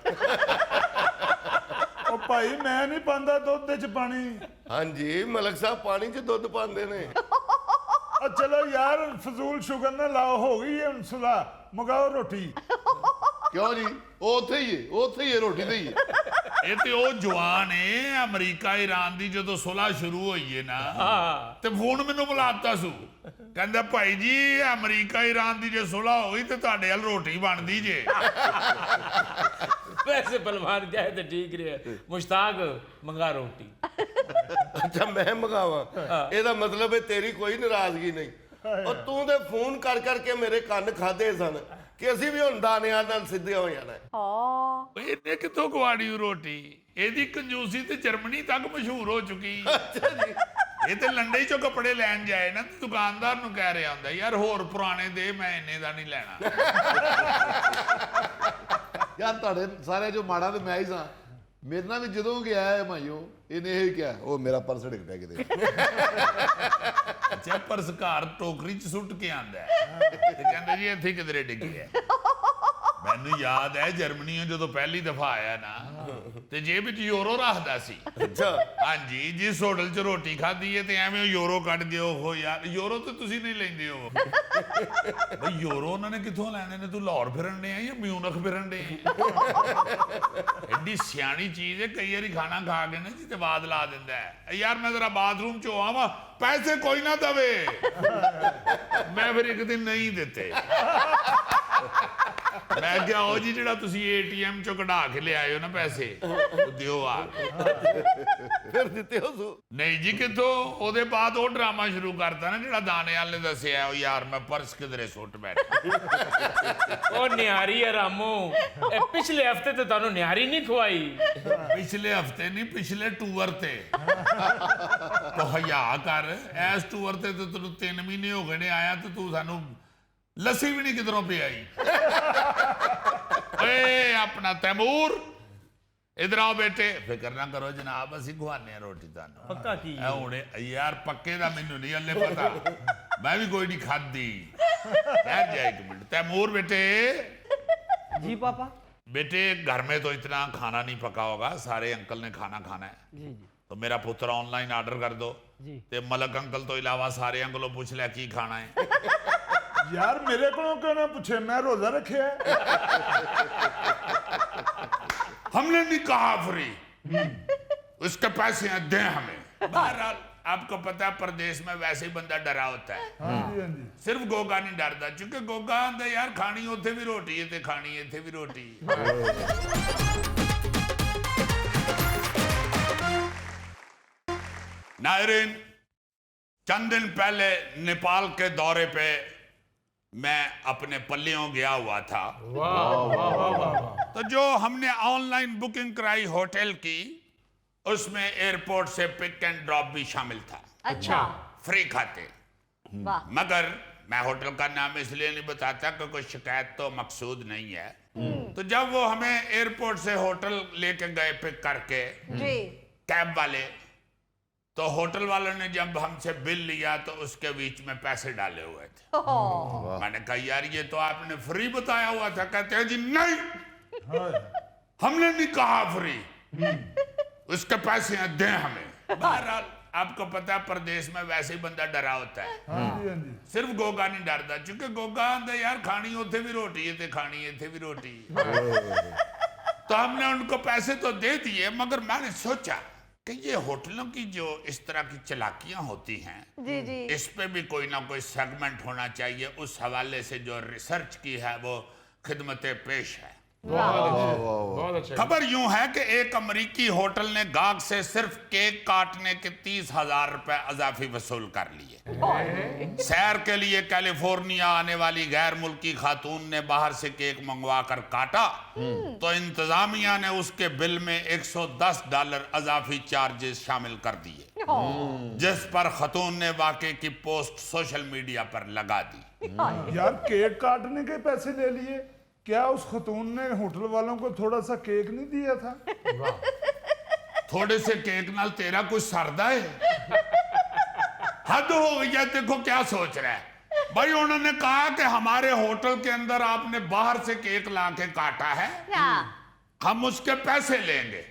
ਉਹ ਭਾਈ ਮੈਂ ਨਹੀਂ ਪਾਉਂਦਾ ਦੁੱਧ ਦੇ ਚ ਪਾਣੀ। ਹਾਂਜੀ ਮਲਕ ਸਾਹਿਬ ਪਾਣੀ 'ਚ ਦੁੱਧ ਪਾਉਂਦੇ ਨੇ। ਚਲੋ ਯਾਰ ਫਜ਼ੂਲ ਸ਼ੁਗਰ ਨਾ ਲਾਓ, ਹੋ ਗਈ ਹੈ ਹੁਣ ਸੁਲਾ, ਮਗਾਓ ਰੋਟੀ। ਕਿਉਂ ਜੀ, ਉਹ ਉੱਥੇ ਹੀ ਹੈ, ਉੱਥੇ ਹੀ ਹੈ, ਰੋਟੀ ਤੇ ਹੀ ਹੈ। ਇਹ ਤੇ ਉਹ ਜਵਾਨ ਏ ਅਮਰੀਕਾ ਈਰਾਨ ਦੀ ਜਦੋਂ ਸੁਲ੍ਹਾ ਸ਼ੁਰੂ ਹੋਈ ਹੈ ਨਾ, ਤੇ ਫੋਨ ਮੈਨੂੰ ਬੁਲਾਤਾ ਸੂ, ਕਹਿੰਦਾ ਭਾਈ ਜੀ ਅਮਰੀਕਾ ਈਰਾਨ ਦੀ ਜੇ ਸੁਲ੍ਹਾ ਹੋਈ ਤੇ ਤੁਹਾਡੇ ਵੱਲ ਰੋਟੀ ਬਣਦੀ ਜੇ। वैसे पहलवान क्या है तो ठीक रहे, मुश्ताक मंगा रोटी। ਅੱਛਾ ਮੈਂ ਮਗਾਵਾਂ, ਇਹਦਾ ਮਤਲਬ ਹੈ ਤੇਰੀ ਕੋਈ ਨਾਰਾਜ਼ਗੀ ਨਹੀਂ। ਉਹ ਤੂੰ ਤੇ ਫੋਨ ਕਰ ਕਰਕੇ ਮੇਰੇ ਕੰਨ ਖਾਦੇ ਸਨ ਕਿ ਅਸੀਂ ਵੀ ਹੁਣ ਦਾਨੇਵਾਲ ਨਾਲ ਸਿੱਧੇ ਹੋ ਜਾਣਾ। ਹਾਂ ਇਹਨੇ ਕਿੱਥੋਂ ਖਵਾੜੀ ਰੋਟੀ, ਇਹਦੀ ਕੰਜੂਸੀ ਤੇ ਜਰਮਨੀ ਤੱਕ ਮਸ਼ਹੂਰ ਹੋ ਚੁੱਕੀ। ਇਹ ਤੇ ਲੰਡਨ ਚੋਂ ਕੱਪੜੇ ਲੈਣ ਜਾਏ ਨਾ ਤੇ ਦੁਕਾਨਦਾਰ ਨੂੰ ਕਹਿ ਰਿਹਾ ਹੁੰਦਾ ਯਾਰ ਹੋਰ ਪੁਰਾਣੇ ਦੇ, ਮੈਂ ਇੰਨੇ ਦਾ ਨਹੀਂ ਲੈਣਾ। ਯਾਰ ਤੁਹਾਡੇ ਸਾਰੇ ਜੋ ਮਾੜਾ ਤੇ ਮੈਂ ਹੀ ਸਾਂ। ਮੇਰੇ ਨਾਲ ਵੀ ਜਦੋਂ ਗਿਆ ਹੈ ਮਾਈਓ, ਇਹਨੇ ਇਹ ਕਿਹਾ ਉਹ ਮੇਰਾ ਪਰਸ ਡਿੱਗ ਪਿਆ ਕਿਤੇ। ਅੱਛਾ ਪਰਸ ਘਰ ਟੋਕਰੀ 'ਚ ਸੁੱਟ ਕੇ ਆਂਦਾ ਤੇ ਕਹਿੰਦਾ ਜੀ ਇੱਥੇ ਕਿਧਰੇ ਡਿੱਗਿਆ। ਮੈਨੂੰ ਯਾਦ ਹੈ ਜਰਮਨੀੋਂ ਜਦੋਂ ਪਹਿਲੀ ਦਫਾ ਆਇਆ ਨਾ ਤੇ ਜੇਬ ਵਿੱਚ ਯੂਰੋ ਰੱਖਦਾ ਸੀ। ਅੱਛਾ ਹਾਂਜੀ ਜਿਸ ਹੋਟਲ 'ਚ ਰੋਟੀ ਖਾਧੀ ਹੈ ਤੇ ਐਵੇਂ ਯੂਰੋ ਕੱਢ ਕੇ ਉਹ ਯਾਰ ਯੂਰੋ ਤੇ ਤੁਸੀਂ ਨਹੀਂ ਲੈਂਦੇ ਹੋ ਬਈ, ਯੂਰੋ ਉਹਨਾਂ ਨੇ ਕਿੱਥੋਂ ਲੈਣੇ ਨੇ? ਤੂੰ ਲਾਹੌਰ ਫਿਰਨ ਦੇ ਆ ਜਾਂ ਮਿਊਨਖ ਫਿਰਨ ਦੇ? ਐਡੀ ਸਿਆਣੀ ਚੀਜ਼ ਹੈ, ਕਈ ਵਾਰੀ ਖਾਣਾ ਖਾ ਕੇ ਨਾ ਜੀ ਤੇ ਬਾਦ ਲਾ ਦਿੰਦਾ ਹੈ ਯਾਰ ਮੈਂ ਜ਼ਰਾ ਬਾਥਰੂਮ 'ਚੋਂ ਆਵਾਂ, ਪੈਸੇ ਕੋਈ ਨਾ ਦਵੇ। ਮੈਂ ਫਿਰ ਇੱਕ ਦਿਨ ਨਹੀਂ ਦਿੱਤੇ। ਮੈਂ ਕਿਹਾ ਉਹ ਜੀ ਜਿਹੜਾ ਤੁਸੀਂ ATM ਚੋਂ ਕਢਾ ਕੇ ਲਿਆਏ ਹੋ ਨਾ ਪੈਸੇ, ਉਹ ਦਿਓ ਆ। ਫਿਰ ਦਿੱਤੇ ਹੋ ਸੂ? ਨਹੀਂ ਜੀ ਕਿੱਥੋਂ। ਉਹਦੇ ਬਾਅਦ ਉਹ ਡਰਾਮਾ ਸ਼ੁਰੂ ਕਰਤਾ ਨਾ ਜਿਹੜਾ ਦਾਨੇਵਾਲ ਨੇ ਦੱਸਿਆ, ਉਹ ਯਾਰ ਮੈਂ ਪਰਸ ਕਿਧਰੇ ਸੁੱਟ ਬੈਠਾ। ਉਹ ਨਿਆਰੀ ਹੈ ਰਾਮੋ, ਇਹ ਪਿਛਲੇ ਹਫਤੇ ਤੇ ਤੁਹਾਨੂੰ ਨਿਆਰੀ ਨਹੀਂ ਖਵਾਈ। ਪਿਛਲੇ ਹਫਤੇ ਨਹੀਂ, ਪਿਛਲੇ ਟੂਰ ਤੇ। ਤੂੰ ਹਯਾ ਕਰ, ਇਸ ਟੂਰ ਤੇ ਤੈਨੂੰ 3 ਮਹੀਨੇ ਹੋ ਗਏ ਨੇ ਆਇਆ ਤੇ ਤੂੰ ਸਾਨੂੰ ਲੱਸੀ ਵੀ ਨਹੀਂ ਕਿਧਰੋਂ ਪਿਆਈ। ਓਏ ਆਪਣਾ ਤੈਮੂਰ ਇਧਰ ਆਓ ਬੇਟੇ। ਫਿਕਰ ਨਾ ਕਰੋ ਜਨਾਬ, ਅਸੀਂ ਖਵਾਨੇ ਆ ਰੋਟੀ ਤੁਹਾਨੂੰ। ਪੱਕਾ ਕੀ ਐ ਹੁਣੇ ਯਾਰ ਪੱਕੇ ਦਾ ਮੈਨੂੰ ਨਹੀਂ ਹਲੇ ਪਤਾ, ਮੈਂ ਵੀ ਕੋਈ ਨਹੀਂ ਖਾਦੀ। ਠਹਿਰ ਜਾ एक मिनट। तैमूर बेटे। जी पापा। बेटे घर में तो इतना खाना नहीं पका होगा, सारे अंकल ने खाना खाना है। जी जी तो मेरा पुत्र ऑनलाइन ऑर्डर कर दो जी। ते मलक अंकल तो इलावा सारे अंकलों पूछ लिया की खाना है। ਯਾਰ ਮੇਰੇ ਕੋਲੋਂ ਕਿਉਂ ਨਾ ਪੁੱਛੇ, ਮੈਂ ਰੋਜ਼ਾ ਰੱਖਿਆ। हमने नहीं कहा फ्री, उसके पैसे दें हमें। बहरहाल आपको पता है प्रदेश में वैसे ही बंदा डरा होता है। ਹਾਂਜੀ ਹਾਂਜੀ। सिर्फ गोगा नहीं डरता, क्योंकि गोगा आंदा यार खानी उत्थे भी रोटी है ते खानी इत्थे भी रोटी है। नायरीन, चंद दिन पहले नेपाल के दौरे पे मैं अपने पल्लियों गया हुआ था। तो जो हमने ऑनलाइन बुकिंग कराई होटल की, उसमें एयरपोर्ट से पिक एंड ड्रॉप भी शामिल था। अच्छा। फ्री खाते। वाह। मगर मैं होटल का नाम इसलिए नहीं बताता कि कोई शिकायत तो मकसूद नहीं है। तो जब वो हमें एयरपोर्ट से होटल लेके गए पिक करके, जी। कैब वाले, तो होटल वालों ने जब हमसे बिल लिया तो उसके बीच में पैसे डाले हुए थे। ओह, मैंने कहा यार ये तो आपने फ्री बताया हुआ था। कहते हैं जी नहीं, हमने नहीं कहा फ्री, उसके पैसे दें हमें। बहरहाल आपको पता है प्रदेश में वैसे ही बंदा डरा होता है। हाँ जी, हाँ जी। सिर्फ गोगा नहीं डरता, क्योंकि गोगा आंदा यार खानी उथे भी रोटी है, खानी है भी रोटी। तो हमने उनको पैसे तो दे दिए, मगर मैंने सोचा कि ये होटलों की जो इस तरह की चालाकियां होती हैं, जी जी। इस पे भी कोई ना कोई सेगमेंट होना चाहिए। उस हवाले से जो रिसर्च की है वो खिदमत पेश है। बहुत अच्छा। खबर यूं है कि एक अमेरिकी होटल ने गाहक से सिर्फ केक काटने के 30,000 रुपए अजाफी वसूल कर लिए। सैर के लिए कैलिफोर्निया आने वाली गैर मुल्की खातून ने बाहर से केक मंगवा कर काटा, तो इंतजामिया ने उसके बिल में $110 अजाफी चार्जेस शामिल कर दिए, जिस पर खातून ने वाकई की पोस्ट सोशल मीडिया पर लगा दी। यार केक काटने के पैसे ले लिए, क्या उस खतून ने होटल वालों को थोड़ा सा केक नहीं दिया था? थोड़े से केक नाल तेरा कुछ सरदा है? हद हो गई है। देखो क्या सोच रहा है भाई। उन्होंने कहा कि हमारे होटल के अंदर आपने बाहर से केक ला के काटा है, हम उसके पैसे लेंगे।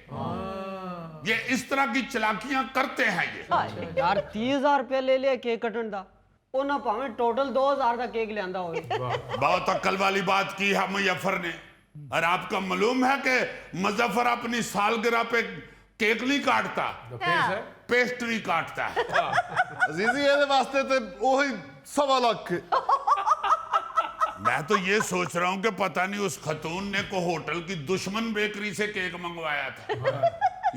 ये इस तरह की चालाकियां करते हैं ये। यार 30,000 रुपया ले लिया केक कटन दा, ਉਹ ਨਾ ਭਾਵੇਂ टोटल 2,000 ਦਾ केक ਲਿਆਂਦਾ ਹੋਵੇ। बहुत अक्ल वाली बात की है मुजफ्फर ने। और आपको मालूम है कि मुजफ्फर अपनी सालगिरह पे केक नहीं काटता, पेस्ट्री काटता है। ਅਜ਼ੀਜ਼ੀ ਇਹਦੇ ਵਾਸਤੇ ਤੇ ਉਹੀ 1.25 ਲੱਖ। मैं तो ये सोच रहा हूँ कि पता नहीं उस खतून ने को होटल की दुश्मन बेकरी से केक मंगवाया था,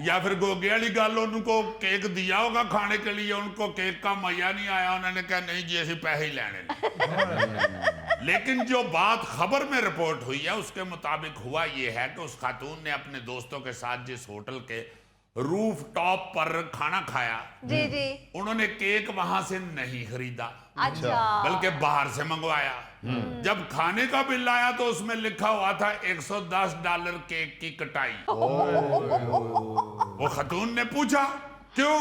या फिर गोगे वाली गल उनको केक दिया होगा खाने के लिए, उनको केक का मजा नहीं आया, उन्होंने कहा नहीं जी ऐसे पैसे ही लेने। लेकिन जो बात खबर में रिपोर्ट हुई है उसके मुताबिक हुआ ये है कि उस खातून ने अपने दोस्तों के साथ जिस होटल के रूफ टॉप पर खाना खाया, जी जी। उन्होंने केक वहां से नहीं खरीदा, अच्छा। बल्कि बाहर से मंगवाया। जब खाने का बिल आया तो उसमें लिखा हुआ था $110 केक की कटाई। वो खतून ने पूछा क्यों?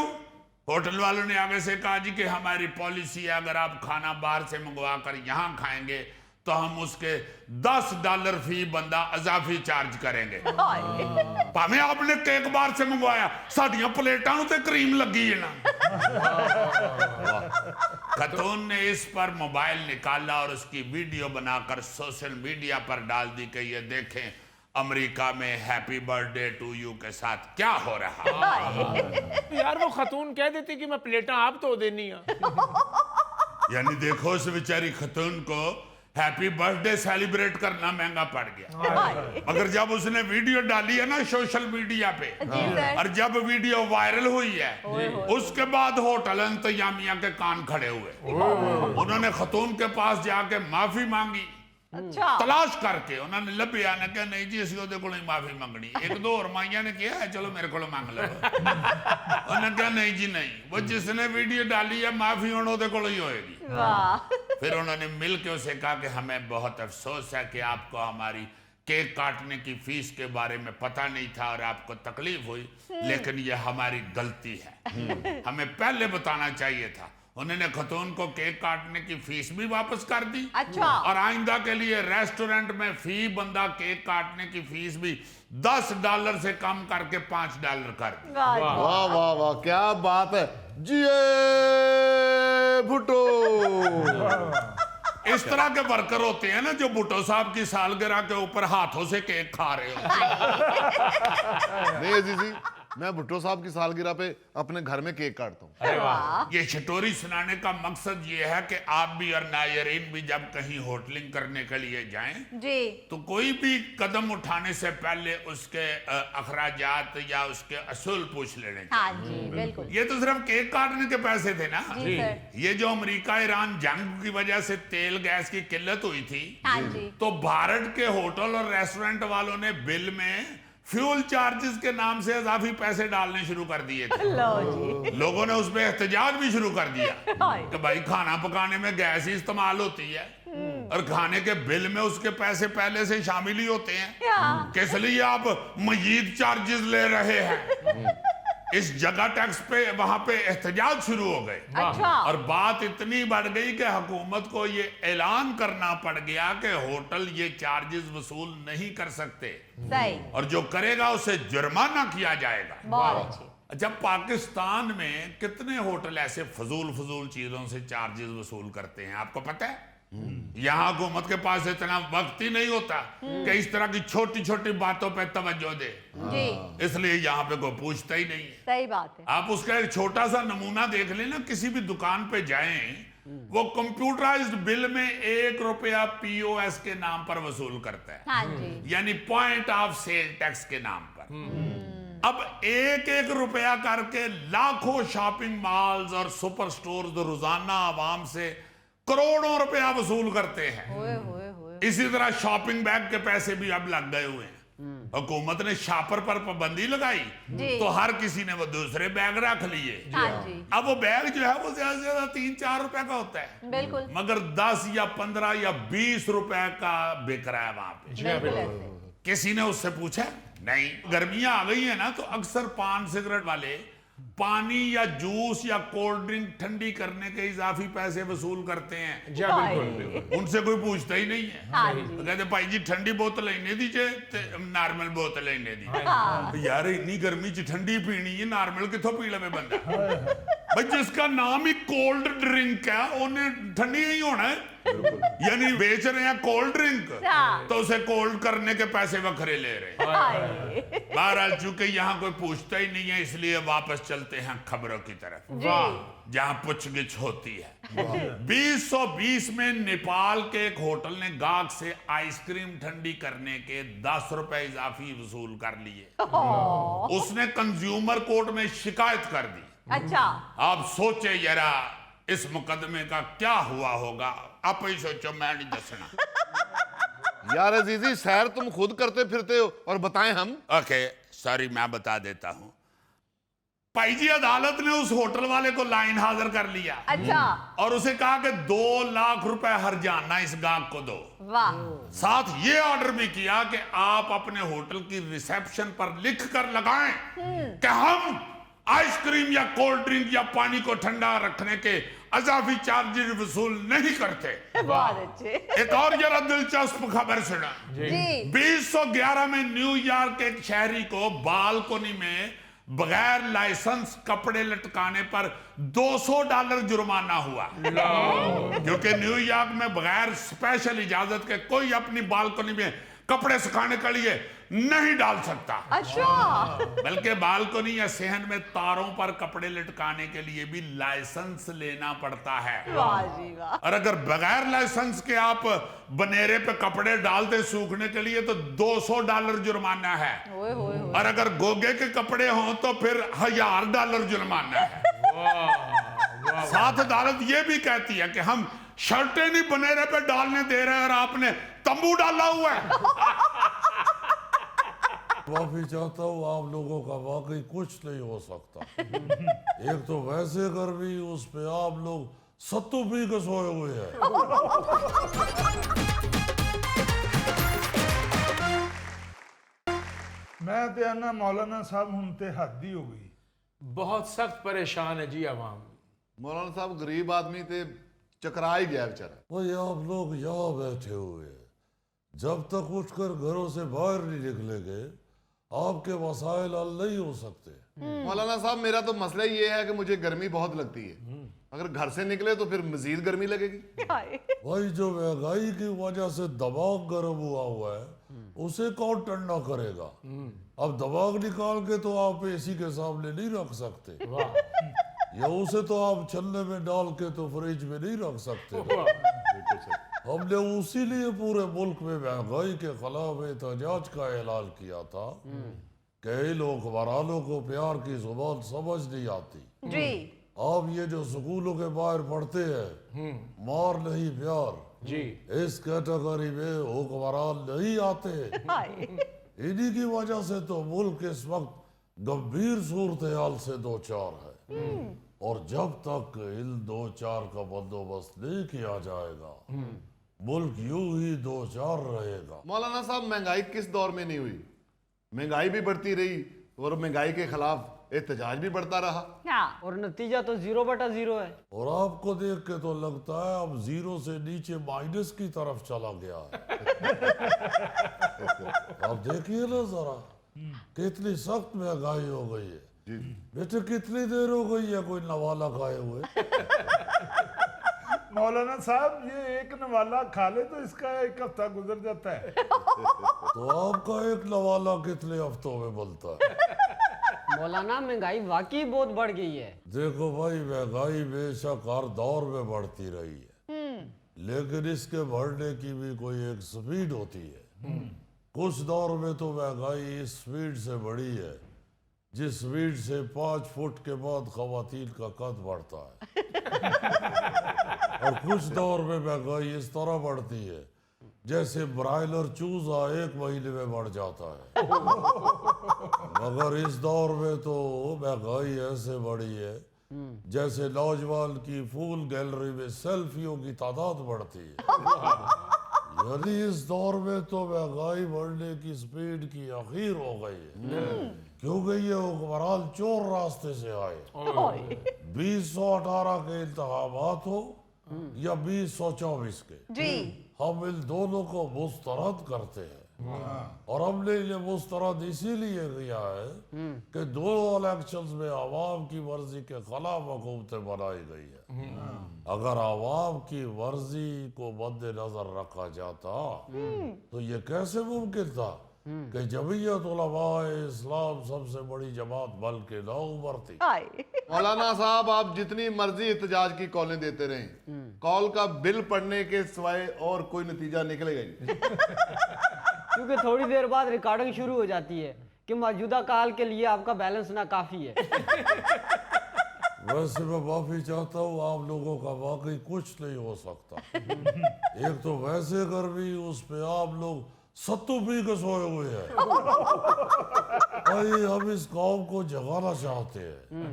होटल वालों ने आगे से कहा जी कि हमारी पॉलिसी है अगर आप खाना बाहर से मंगवा कर यहाँ खाएंगे तो हम उसके $10 फी बंदा अजाफी चार्ज करेंगे। भाਵੇਂ आपने केक बाहर से मंगवाया, साडियां प्लेटां नूं ते क्रीम लगी है ना। खतून ने इस पर मोबाइल निकाला और उसकी वीडियो बनाकर सोशल मीडिया पर डाल दी कि ये देखें अमेरिका में हैप्पी बर्थडे टू यू के साथ क्या हो रहा है। यार वो खतून कह देती कि मैं प्लेटा आप तो देनी है। यानी देखो उस बेचारी खतून को हैप्पी बर्थडे सेलिब्रेट करना महंगा पड़ गया। मगर जब उसने वीडियो डाली है ना सोशल मीडिया पे, और जब वीडियो वायरल हुई है, उसके बाद होटल इंतजामिया के कान खड़े हुए। उन्होंने खतून के पास जाके माफी मांगी, अच्छा। तलाश करके उन्होंने लभ्या ने कहा नहीं जी असं ਉਹਦੇ ਕੋਲੋਂ ही माफी मंगनी। एक दो और माइया ने कहा चलो मेरे को मांग लो। उन्होंने कहा नहीं जी नहीं, वो जिसने वीडियो डाली है माफी ਹੁਣ ਉਹਦੇ ਕੋਲੋਂ ही होएगी। फिर उन्होंने मिल के उसे कहा कि हमें बहुत अफसोस है कि आपको हमारी केक काटने की फीस के बारे में पता नहीं था और आपको तकलीफ हुई, लेकिन ये हमारी गलती है, हमें पहले बताना चाहिए था। उन्होंने खतून को केक काटने की फीस भी वापस कर दी। अच्छा। और आइंदा के लिए रेस्टोरेंट में फी बंदा केक काटने की फीस भी $10 से कम करके $5 कर दी। वाह वाह वाह क्या बात है जी भुट्टो। इस तरह के वर्कर होते हैं ना जो भुट्टो साहब की सालगिरह के ऊपर हाथों से केक खा रहे होते हैं। नहीं अजीजी मैं भुट्टो साहब की सालगिरह पे अपने घर में केक काटता हूँ। अरे वाह। ये स्टोरी सुनाने का मकसद ये है कि आप भी और नायरीन भी जब कहीं होटलिंग करने के लिए जाएं जी तो कोई भी कदम उठाने से पहले उसके अखराजात या उसके असूल पूछ लेने चाहिए। हाँ जी बिल्कुल ये तो सिर्फ केक काटने के पैसे थे ना। जी सर ये जो अमेरिका ईरान जंग की वजह से तेल गैस की किल्लत हुई थी, हाँ जी तो भारत के होटल और रेस्टोरेंट वालों ने बिल में फ्यूल चार्जेस के नाम से इजाफी पैसे डालने शुरू कर दिए थे। लो जी लोगों ने उस पर एहतजाज भी शुरू कर दिया हाय। कि भाई खाना पकाने में गैस ही इस्तेमाल होती है और खाने के बिल में उसके पैसे पहले से शामिल ही होते हैं, क्या किस लिए आप मजीद चार्जेस ले रहे हैं। इस जगह टैक्स पे वहां पे एहतजाज शुरू हो गए अच्छा और बात इतनी बढ़ गई कि हुकूमत को ये ऐलान करना पड़ गया कि होटल ये चार्जेस वसूल नहीं कर सकते सही और जो करेगा उसे जुर्माना किया जाएगा। बहुत अच्छी अच्छा, पाकिस्तान में कितने होटल ऐसे फजूल चीजों से चार्जेस वसूल करते हैं आपको पता है? यहाँ हुकूमत के पास इतना वक्त ही नहीं होता कि इस तरह की छोटी छोटी बातों पे तवज्जो दे, जी इसलिए यहाँ पे कोई पूछता ही नहीं है। सही बात है आप उसका एक छोटा सा नमूना देख लेना, किसी भी दुकान पे जाएं वो कंप्यूटराइज्ड बिल में 1 रुपया POS के नाम पर वसूल करता है, हाँ जी यानी पॉइंट ऑफ सेल टैक्स के नाम पर। अब 1-1 रुपया करके लाखों शॉपिंग मॉल्स और सुपर स्टोर्स तो रोजाना आवाम से करोड़ों रुपया वसूल करते हैं। ओए होए होए इसी तरह शॉपिंग बैग के पैसे भी अब लग गए हुए हैं। हुकूमत ने शॉपर पर पाबंदी लगाई जी। तो हर किसी ने वो दूसरे बैग रख लिए। हाँ जी अब वो बैग जो है वो ज्यादा से ज्यादा 3-4 रुपए का होता है, बिल्कुल मगर 10 या 15 या 20 रुपए का बिक रहा है वहां पे। बिल्कुल ऐसे किसी ने उससे पूछा नहीं। गर्मियां आ गई है ना तो अक्सर पान सिगरेट वाले पानी या जूस या कोल्ड ड्रिंक ठंडी करने के इजाफी पैसे वसूल करते हैं। जी बिल्कुल बिल्कुल। उनसे कोई पूछता ही नहीं है। हाँ जी तो कहते भाई जी ठंडी बोतल इन्ने दीजिए ते नॉर्मल बोतल इन्ने दी। हाँ यार इन्नी गर्मी च ठंडी पीनी है, नॉर्मल किथों पी लवे बंदा। भाई जिसका नाम ही कोल्ड ड्रिंक है उन्हें ठंडी ही होना है, यानी बेच रहे हैं कोल्ड ड्रिंक हाँ। तो उसे कोल्ड करने के पैसे वखरे ले रहे हैं। हाय। बहरहाल चूंकि यहाँ कोई पूछता ही नहीं है इसलिए वापस चलते हैं खबरों की तरफ जी जहां पूछगिछ होती है। 2020 में नेपाल के एक होटल ने गाहक से आइसक्रीम ठंडी करने के 10 रुपए इजाफी वसूल कर लिए। उसने कंज्यूमर कोर्ट में शिकायत कर दी। अच्छा आप सोचे जरा इस मुकदमे का क्या हुआ होगा, आप ही सोचो, मैं नहीं दसना। यार अजीजी सैर तुम खुद करते फिरते हो और बताएं हम। ओके सॉरी, मैं बता देता हूं। भाई जी अदालत ने उस होटल वाले को लाइन हाजिर कर लिया अच्छा और उसे कहा कि 2 लाख रुपए हर्जाना इस गाहक को दो। वाह साथ ये ऑर्डर भी किया कि आप अपने होटल की रिसेप्शन पर लिख कर लगाएं कि हम आइसक्रीम या कोल्ड ड्रिंक या पानी को ठंडा रखने के अजाफी चार्जेस वसूल नहीं करते। बहुत अच्छे एक और जरा दिलचस्प खबर सुना। जी 2011 में न्यूयॉर्क के एक शहरी को बालकोनी में बगैर लाइसेंस कपड़े लटकाने पर $200 जुर्माना हुआ, क्योंकि न्यूयॉर्क में बगैर स्पेशल इजाजत के कोई अपनी बालकोनी में कपड़े सुखाने के लिए नहीं डाल सकता। अच्छा बल्कि बालकोनी या सहन में तारों पर कपड़े लटकाने के लिए भी लाइसेंस लेना पड़ता है। वाह जी वाह और अगर बगैर लाइसेंस के आप बनेरे पे कपड़े डालते सूखने के लिए तो $200 जुर्माना है, ओए होए होए और अगर गोगे के कपड़े हों तो फिर $1000 जुर्माना है। साथ अदालत ये भी कहती है कि हम शर्टें नहीं बनेरे पे डालने दे रहे हैं और आपने तंबू डाला हुआ है। माफी चाहता हूँ, आप लोगों का वाकई कुछ नहीं हो सकता। एक तो वैसे गर्मी, उस पे आप लोग सत्तू पी के सोए हुए हैं। मैं ते आना मौलाना साहब हम ते हद ही हो गई। बहुत सख्त परेशान है जी आवाम। मौलाना साहब गरीब आदमी थे, चकरा ही गया बेचारा। भाई आप लोग यहाँ बैठे हुए हैं, जब तक उठकर घरों से बाहर नहीं निकलेंगे आपके वसाइल हल नहीं हो सकते। मौलाना साहब मेरा तो मसला ये है कि मुझे गर्मी बहुत लगती है, अगर घर से निकले तो फिर मजीद गर्मी लगेगी। भाई जो महंगाई की वजह से दिमाग गर्म हुआ है उसे कौन ठंडा करेगा? अब दिमाग निकाल के तो आप एसी के सामने नहीं रख सकते, या उसे तो आप छन्ने में डाल के तो फ्रिज में नहीं रख सकते। हमने उसी लिए पूरे मुल्क में महंगाई के खिलाफ एहतजाज का ऐलान किया था। कई लोग हुक्मरानों को प्यार की जुबान समझ नहीं आती। जी आप ये जो स्कूलों के बाहर पढ़ते हैं, मार नहीं प्यार, जी इस कैटेगरी में हुक्मरान नहीं आते। हाय इन्हीं की वजह से तो मुल्क इस वक्त गंभीर सूरत हाल से दो चार है, और जब तक इन दो चार का बंदोबस्त नहीं किया जाएगा, मुल्क यूं ही दो चार रहेगा। मौलाना साहब, महंगाई किस दौर में नहीं हुई? महंगाई भी बढ़ती रही और महंगाई के खिलाफ एहतजाज भी बढ़ता रहा। हाँ और नतीजा तो 0/0 है। और आपको देख के तो लगता है अब जीरो से नीचे माइनस की तरफ चला गया है। अब देखिए ना जरा, कितनी सख्त महंगाई हो गई है। बेटे कितनी देर हो गई है कोई नवाला खाए हुए? मौलाना साहब, ये एक नवाला खा ले तो इसका 1 हफ्ता गुजर जाता है। तो आपका एक नवाला कितने हफ्तों में बनता है? मौलाना महंगाई वाकई बहुत बढ़ गई है। देखो भाई, महंगाई बेशक हर दौर में बढ़ती रही है, लेकिन इसके बढ़ने की भी कोई एक स्पीड होती है। कुछ दौर में तो महंगाई इस स्पीड से बढ़ी है जिस स्पीड से 5 फुट के बाद खवातीन का कद बढ़ता है। और कुछ दौर में महंगाई इस तरह बढ़ती है जैसे ब्रायलर चूजा 1 महीने में बढ़ जाता है। मगर इस दौर में तो महंगाई ऐसे बढ़ी है जैसे नौजवान की फूल गैलरी में सेल्फियों की तादाद बढ़ती है। यानी इस दौर में तो महंगाई बढ़ने की स्पीड की अखीर हो गई है, क्योंकि ये हुक्मरान चोर रास्ते से आए। 2018 के इंतखाबात हो या 2024 के, जी हम इन दोनों को मुस्तरद करते हैं। और हमने ये मुस्तरद इसीलिए किया है कि दोनों इलेक्शंस में आवाम की मर्जी के खिलाफ हुकूमतें बनाई गई है। अगर आवाम की मर्जी को मद्देनजर रखा जाता तो ये कैसे मुमकिन था कि जमीयत उलमाए इस्लाम सबसे बड़ी जमात बन के ना उभरती। हाय मौलाना साहब, आप जितनी मर्जी एहतजाज की कॉलें देते रहें, कॉल का बिल पढ़ने के सिवाय और कोई नतीजा निकलेगा ही नहीं। क्योंकि थोड़ी देर बाद रिकॉर्डिंग शुरू हो जाती है कि मौजूदा काल के लिए आपका बैलेंस ना काफी है। वैसे मैं माफी चाहता हूँ, आप लोगों का वाकई कुछ नहीं हो सकता। एक तो वैसे गर्मी, उस पे आप लोग सत्तू पी के सोए हुए हैं। भाई, हम इस कौम को जगाना चाहते हैं।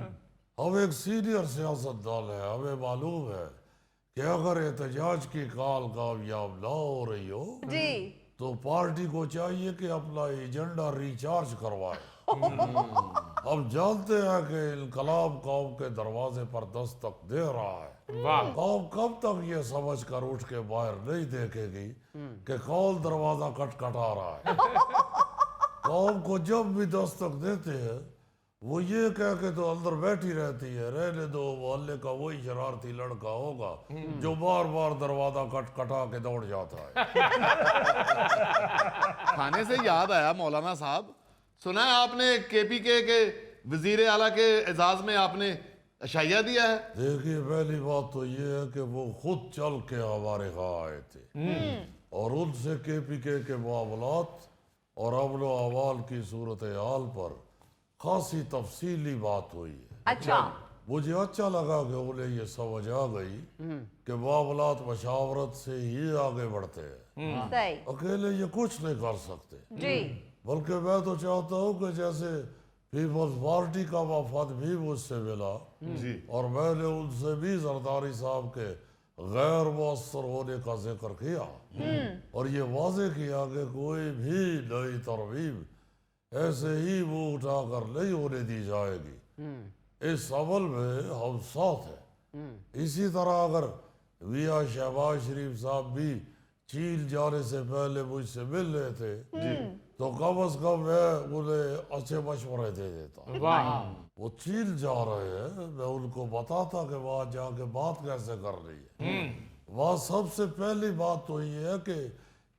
हम एक सीनियर सियासतदान है, हमें मालूम है कि अगर एहतजाज की कॉल कामयाब ना हो रही हो जी तो पार्टी को चाहिए कि अपना एजेंडा रिचार्ज करवाए। हम जानते हैं कि इनकलाब कौम के दरवाजे पर दस्तक दे रहा है। वाह कौम कब तक ये समझ कर उठ के बाहर नहीं देखेगी कि कौन दरवाजा खटखटा रहा है। कौम को जब भी दस्तक देते हैं वो ये कह के तो अंदर बैठी रहती है, रहने दो, मोहल्ले का वही शरारती लड़का होगा जो बार बार दरवाजा खटखटा के दौड़ जाता है। खाने से याद आया मौलाना साहब, सुना है आपने KPK के वजीर आला के एजाज में आपने अशाइया दिया है? देखिए, पहली बात तो ये है कि वो खुद चल के हमारे यहाँ आए थे और उनसे KPK के मामलात और अमन व अमान की सूरत हाल पर खासी तफसीली बात हुई है। अच्छा मुझे अच्छा लगा कि उन्हें ये समझ आ गई कि मामलात मशावरत से ही आगे बढ़ते हैं, सही अकेले ये कुछ नहीं कर सकते। जी बल्कि मैं तो चाहता हूँ कि जैसे पीपल्स पार्टी का वफद भी मुझसे मिला जी, और मैंने उनसे भी जरदारी साहब के गैर मौसर होने का जिक्र किया और ये वाजे किया कि कोई भी नई तरमीम ऐसे ही मुंह उठाकर नहीं होने दी जाएगी। इस अमल में हम साथ हैं। इसी तरह अगर मियां शहबाज शरीफ साहब भी चीन जाने से पहले मुझसे मिल रहे थे तो कम से कम मैं उन्हें अच्छे मशवरे दे देता। वाह वो चीन जा रहे हैं, मैं उनको बताता कि वहां जाके बात कैसे करनी है। वहां सबसे पहली बात तो ये है कि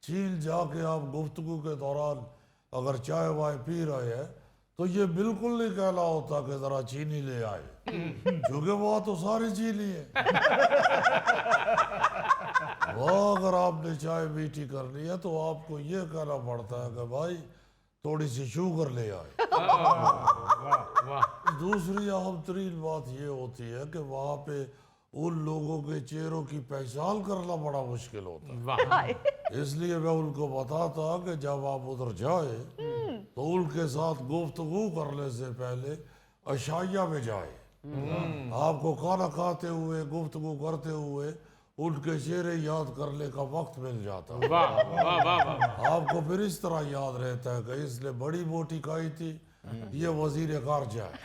चीन जाके आप गुफ्तगू के दौरान अगर चाय वाय पी रहे हैं तो ये बिल्कुल नहीं कहना होता कि जरा चीनी ले आए, क्योंकि वहाँ तो सारी चीनी है। वहाँ अगर आपने चाय मीठी करनी है तो आपको ये कहना पड़ता है कि भाई थोड़ी सी शुगर ले आए। दूसरी अहम तरीन बात ये होती है कि वहाँ पे उन लोगों के चेहरों की पहचान करना बड़ा मुश्किल होता है। इसलिए मैं उनको बताता कि जब आप उधर जाए तो उनके साथ गुफ्तगू करने से पहले अशाइया में जाए। आपको खाना खाते हुए गुफ्तगू करते हुए उनके चेहरे याद करने का वक्त मिल जाता है। वाह वाह वाह वाह। आपको फिर इस तरह याद रहता है कि इसने बड़ी बोटी खाई थी, ये वजीर खारजा है।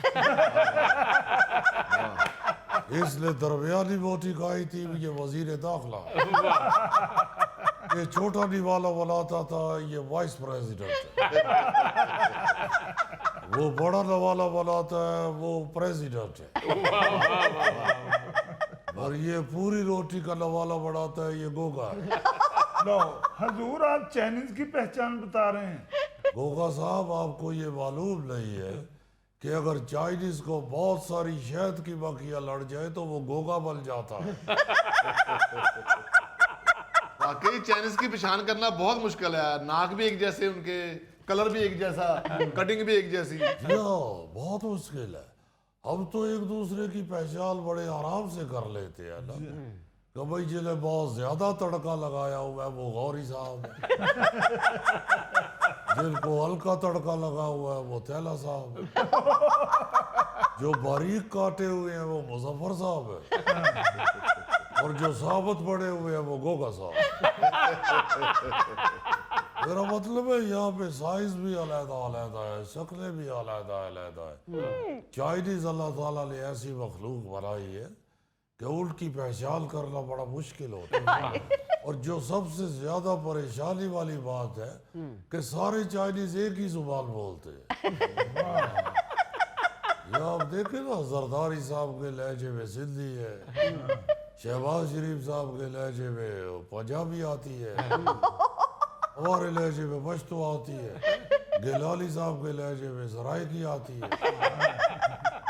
इसने दरमियानी बोटी खाई थी, ये वजीर दाखिला है। ये छोटा निवाला बनाता था, ये वाइस प्रेसिडेंट है। वो बड़ा नवाला बनाता है, वो प्रेसिडेंट है। और ये पूरी रोटी का नवाला बनाता है, ये गोगा है। लो हजूर, आप चाइनीज की पहचान बता रहे हैं। गोगा साहब, आपको ये मालूम नहीं है कि अगर चाइनीज को बहुत सारी शहद की मक्खियां लड़ जाए तो वो गोगा बन जाता है। वाकई चाइनीज की पहचान करना बहुत मुश्किल है। नाक भी एक जैसे, उनके कलर भी एक जैसा, कटिंग भी एक जैसी। बहुत मुश्किल है। हम तो एक दूसरे की पहचान बड़े आराम से कर लेते हैं ना, कि भाई जिन्हें बहुत ज्यादा तड़का लगाया हुआ है वो गौरी साहब है, जिनको हल्का तड़का लगा हुआ है वो थैला साहब है, जो बारीक काटे हुए हैं वो मुजफ्फर साहब है, और जो साबुत पड़े हुए हैं वो गोगा साहब। मेरा मतलब है यहाँ पे साइज भी अलग-अलग है, शक्लें भी अलग-अलग है। चाइनीज अल्लाह ताला ने ऐसी मखलूक बनाई है कि उनकी पहचान करना बड़ा मुश्किल होता है। और जो सबसे ज्यादा परेशानी वाली बात है कि सारे चाइनीज एक ही जुबान बोलते हैं। ये आप देखें ना, जरदारी साहब के लहजे में सिंधी है, शहबाज शरीफ साहब के लहजे में पंजाबी आती है, हमारे लहजे में पश्तो आती है, गिलानी साहब के लहजे में सराइकी आती है।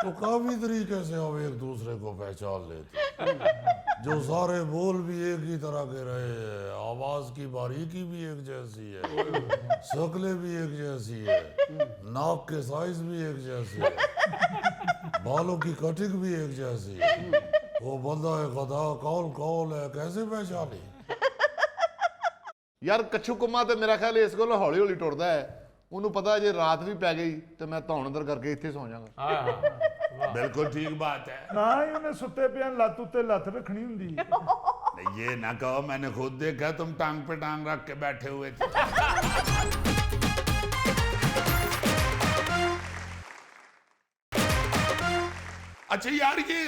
तो काफी तरीके से हम एक दूसरे को पहचान लेते हैं। जो सारे बोल भी एक ही तरह के रहे हैं, आवाज की बारीकी भी एक जैसी है, शक्लें भी एक जैसी है, नाक के साइज भी एक जैसी है, बालों की कटिंग भी एक जैसी है। वो बंदा है गधा कौन कौन है, कैसे पहचाने? यार कच्छू कुम्मा ਤੇ ਮੇਰਾ ਖਿਆਲ ਇਸ ਕੋਲ ਹੌਲੀ ਹੌਲੀ ਟੁਰਦਾ ਹੈ। ਉਹਨੂੰ ਪਤਾ ਜੇ ਰਾਤ ਵੀ ਪੈ ਗਈ ਤੇ ਮੈਂ ਧੌਣ ਅੰਦਰ ਕਰਕੇ ਇੱਥੇ ਸੌ ਜਾਵਾਂਗਾ। बिल्कुल ठीक बात है। ना ही उन्हें सुते पे लत उत्ते लत रखनी हुंदी। ये ना कहो, मैंने खुद देखा तुम टांग पे टांग रख के बैठे हुए थे। अच्छा यार, ये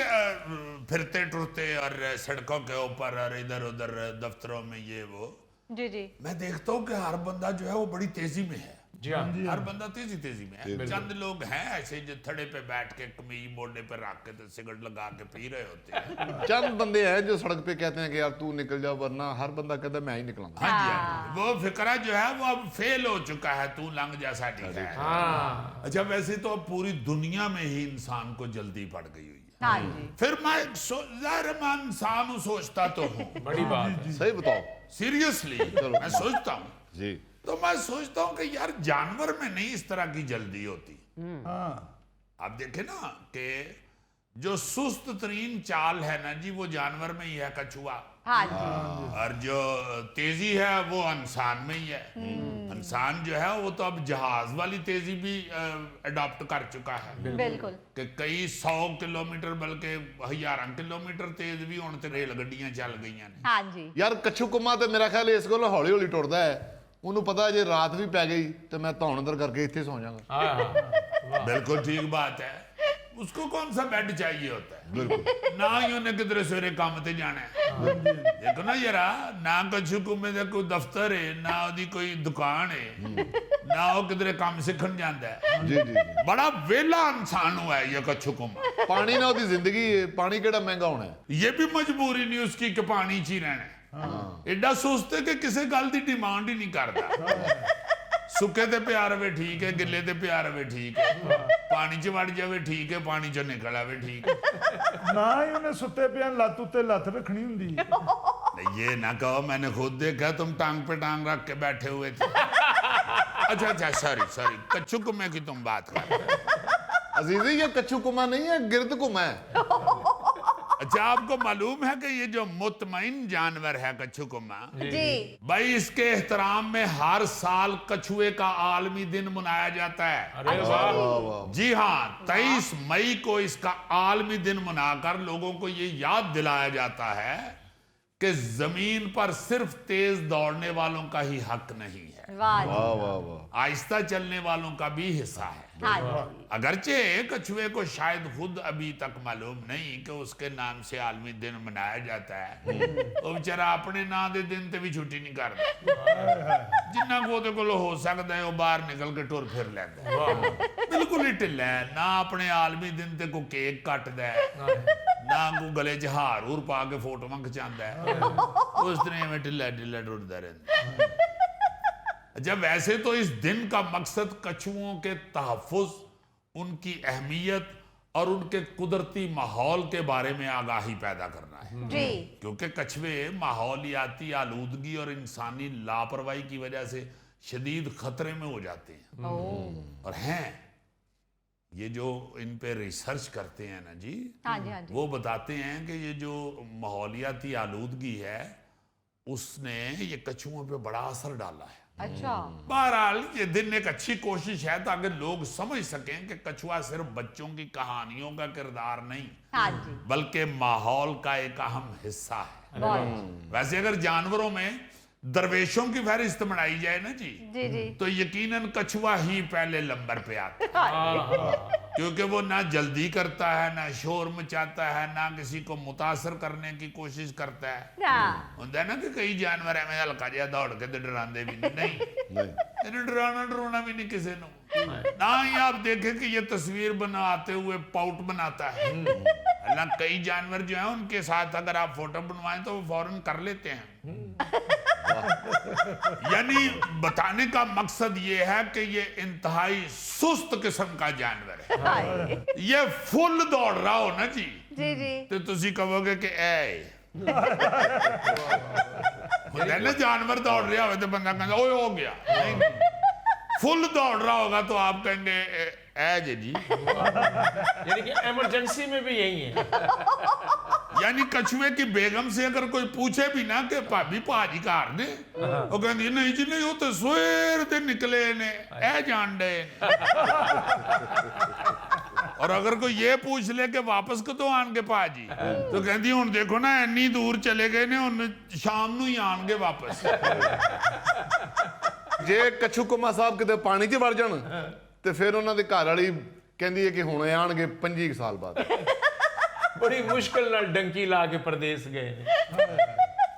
फिरते टुरते और सड़कों के ऊपर और इधर उधर दफ्तरों में ये वो, जी जी, मैं देखता हूँ कि हर बंदा जो है वो बड़ी तेजी में है। जी हाँ। हर बंदा तेजी में है। चंद लोग हैं ऐसे जो थड़े पे बैठ के कमीज मोड़े पे रख के तो सिगरेट लगा के पी रहे होते हैं। चंद बंदे हैं जो सड़क पे कहते हैं कि यार तू निकल जा, वरना हर बंदा कहता है मैं ही निकलूंगा। हाँ जी, हाँ। वो फिक्रा जो है वो अब फेल हो चुका है, तू लंघ जैसा ठीक है। हाँ। अच्छा, वैसे तो अब पूरी दुनिया में ही इंसान को जल्दी पड़ गई हुई है। हाँ जी, फिर मैं इंसान हूँ, सोचता तो हूँ, बड़ी बात है। सही बताओ सीरियसली मैं सोचता हूँ, जी। तो मैं सोचता हूँ कि यार जानवर में नहीं इस तरह की जल्दी होती। हाँ, आप देखें ना कि जो सुस्त तरीन चाल है ना जी, वो जानवर में ही है, कछुआ। हाँ जी, और जो तेजी है वो इंसान में ही है। इंसान जो है वो तो अब जहाज वाली तेजी भी अडॉप्ट कर चुका है बिल्कुल, कि कई 100 किलोमीटर बल्कि 1000 किलोमीटर तेज भी हुण ते रेल गड्डियां चल गई ने। हाँ जी, ਯਾਰ ਕੱਛੂ ਕੁੰਮਾ ਤੇ ਮੇਰਾ ਖਿਆਲ ਇਸ ਕੋਲ ਹੌਲੀ ਹੌਲੀ ਟੁਰਦਾ ਹੈ। ਉਹਨੂੰ ਪਤਾ ਜੇ ਰਾਤ ਵੀ ਪੈ ਗਈ ਤੇ ਮੈਂ ਧੌਣ ਅੰਦਰ ਕਰਕੇ ਇੱਥੇ ਸੌ ਜਾਵਾਂਗਾ। हाँ हाँ। बिल्कुल ठीक बात है। उसको कौन सा बेड चाहिए होता है? बिल्कुल। ना ही उन्हें किधरे सवेरे काम ते जाना है। देखो ना यारा, ना कछु कुम्मे दा कोई दफ्तर है, ना ओदी कोई दुकान है, ना वो किधरे काम सीखन जाता है। जी जी जी। बड़ा वेला इंसान हुआ है ये कछु कुम्मा। ਪਾਣੀ ਨਾਲ ਉਹਦੀ ਜ਼ਿੰਦਗੀ ਹੈ, ਪਾਣੀ ਕਿਹੜਾ ਮਹਿੰਗਾ ਹੋਣਾ ਹੈ। ये भी मजबूरी नहीं उसकी कि पानी च ही रहना है। एडा सुस्त है कि किसी गल की डिमांड ही नहीं करता। सुके ते प्यार रहे ठीक है, गिले ते प्यार रहे ठीक है, पानी च वड़ जावे ठीक है, पानी चो निकल आवे ठीक है। ना ही उन्हें सुते पे लत उत्ते लत रखनी हुंदी। नहीं, ये ना कहो, मैंने खुद देखा तुम टांग पे टांग रख के बैठे हुए थे। अच्छा अच्छा, सॉरी, कच्चू कुम्मे की तुम बात कर रहे हो। अजीजी ये कच्चू कुमा नहीं है, गिरद कुमा है। अच्छा, आपको मालूम है कि ये जो मुतमईन जानवर है कच्छू कुम्मा, जी भाई इसके एहतराम में हर साल कछुए का आलमी दिन मनाया जाता है। अरे वाह, जी हाँ, 23 मई को इसका आलमी दिन मनाकर लोगों को ये याद दिलाया जाता है कि जमीन पर सिर्फ तेज दौड़ने वालों का ही हक नहीं है, वाह जी, वाह वाह वाह। आहिस्ता चलने वालों का भी हिस्सा है। हाँ जी, अगरचे कछुए को शायद खुद अभी तक मालूम नहीं कि उसके नाम से आलमी दिन मनाया जाता है, वो बेचारा अपने ना दे दिन ते भी छुट्टी नहीं करता। जिन्ना को ਉਹਦੇ ਕੋਲ हो सकता है वो बाहर निकल के टुर फिर लेंदा है। बिल्कुल ही ढिल्ला है, ना अपने आलमी दिन ते कोई केक कटदा है, ना कोई गले च हार हूर पा के फोटोआं खिचांदा है, उस तरह में ढिल्ला ढिल्ला टुरदा रहंदा। अच्छा, वैसे तो इस दिन का मकसद कछुओं के तहफ़्फ़ुज़, उनकी अहमियत और उनके कुदरती माहौल के बारे में आगाही पैदा करना है, जी क्योंकि कछुए माहौलियाती आलूदगी और इंसानी लापरवाही की वजह से शदीद खतरे में हो जाते हैं। और हैं ये जो इन पे रिसर्च करते हैं ना जी, हाँ जी, हाँ जी, वो बताते हैं कि ये जो माहौलियाती आलूदगी है उसने ये कछुओं पे बड़ा असर डाला है। अच्छा, बहरहाल ये दिन एक अच्छी कोशिश है ताकि लोग समझ सकें कि कछुआ सिर्फ बच्चों की कहानियों का किरदार नहीं, हाँ जी, बल्कि माहौल का एक अहम हिस्सा है। बहुत वैसे अगर जानवरों में दरवेशों की फहरिस्त बनाई जाए ना जी, जी जी, तो यकीनन कछुआ ही पहले नंबर पे आता है, क्योंकि वो ना जल्दी करता है, ना शोर मचाता है, ना किसी को मुतासर करने की कोशिश करता है। ना होता है ना कि कई जानवर एवं हल्का जिहा दौड़ के ते डरांदे भी नहीं, इन्हें डराना भी नहीं किसी को। ना ही आप देखें कि ये तस्वीर बनाते हुए पाउट बनाता है। हालांकि कई जानवर जो हैं उनके साथ अगर आप फोटो बनवाएं तो वो फौरन कर लेते हैं। यानी बताने का मकसद ये है कि ये इंतहाई सुस्त किस्म का जानवर है। हाय, ये फुल दौड़ रहा हो ना जी, जी जी, तो तुसी कहोगे कि ए होता है ना, जानवर दौड़ रहा हो तो बंदा कहता ओए हो गया। नहीं, फुल दौड़ रहा होगा तो आप कहेंगे ए जी। यानी कि इमरजेंसी में भी यही है। यानी कछुए की बेगम से अगर कोई पूछे भी ना कि भाभी भाजी घर ने, वो कहती नहीं जी नहीं, वो तो सवेर ते निकले ने, ए जान डे। और अगर कोई ये पूछ ले कि वापस कदों आन के भाजी, तो कहती हुण देखो ना इन्नी दूर चले गए ने, हुण शाम नूं ही आनगे वापस। जे कच्छू कुमा साहब किते पानी 'ਚ ਵੜ ਜਾਣ ਤੇ ਫਿਰ ਉਹਨਾਂ ਦੇ ਘਰ ਵਾਲੀ ਕਹਿੰਦੀ ਹੈ ਕਿ ਹੁਣੇ ਆਣਗੇ 25 ਸਾਲ ਬਾਅਦ। बड़ी मुश्किल नाल डंकी ला के प्रदेश गए ने।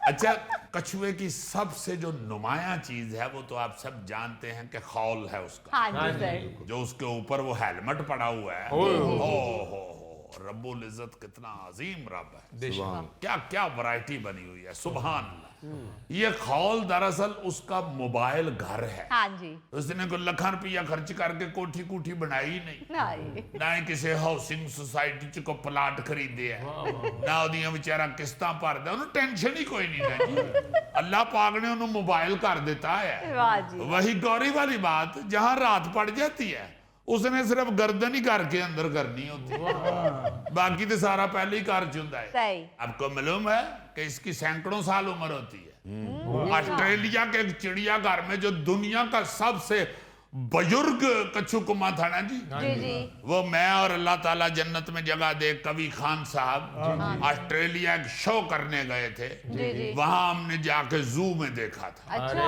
अच्छा, कछुए की सबसे जो नुमाया चीज है वो तो आप सब जानते हैं कि खौल है उसका, हाँ जी सर, जो उसके ऊपर वो हेलमेट पड़ा हुआ है। ओए हो रब्बुल इज्जत कितना अजीम रब है, क्या क्या वैरायटी बनी हुई है, सुभान अल्लाह। ये खौल दरअसल उसका मोबाइल घर है। हाँ जी, उसने कोई लाखां रुपया खर्च करके कोठी कूठी बनाई ही नहीं, हाय, ना ही किसी हाउसिंग सोसाइटी च को प्लाट खरीदे है, ना ਉਹਦੀਆਂ ਵਿਚਾਰਾ किस्तां भरदा, ਉਹਨੂੰ टेंशन ही कोई नहीं है जी। अल्लाह पाक ने ਉਹਨੂੰ मोबाइल कर देता है। वाह जी, वही गौरी वाली बात, जहां रात पड़ जाती है उसने सिर्फ गर्दन ही घर के अंदर करनी होती है, बाकी तो सारा पहले ही कर चुका है। सही, आपको मालूम है कि इसकी सैकड़ों साल उम्र होती है। ऑस्ट्रेलिया के एक चिड़ियाघर में जो दुनिया का सबसे बुजुर्ग कच्छू कुमा था ना जी, जी जी, वो मैं और अल्लाह ताला जन्नत में जगह दे कवि खान साहब ऑस्ट्रेलिया एक शो करने गए थे। जी जी, वहां हमने जाके जू में देखा था। अच्छा,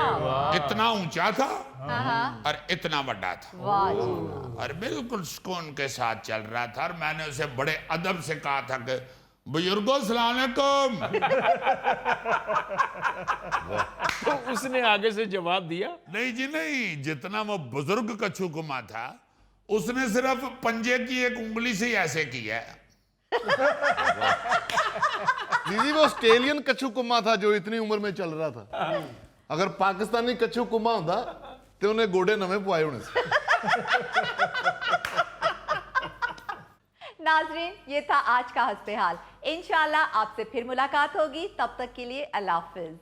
इतना ऊंचा था हाँ हाँ, और इतना बड़ा था वाह जी वाह, और बिल्कुल सुकून के साथ चल रहा था। और मैंने उसे बड़े अदब से कहा था कि बुजुर्गो सलाम अलैकुम। तो उसने आगे से जवाब दिया, नहीं जी नहीं, जितना वो बुजुर्ग कच्छू कुमा था उसने सिर्फ पंजे की एक उंगली से ही ऐसे किया है। दीदी वो ऑस्ट्रेलियन कच्छू कुम्मा था जो इतनी उम्र में चल रहा था। अगर पाकिस्तानी कच्छू कुम्मा होता तो उन्हें गोडे नवे पवाए होने से। नाजरीन, ये था आज का हस्ते हाल। इंशाल्लाह आपसे फिर मुलाकात होगी, तब तक के लिए अल्लाह हाफिज।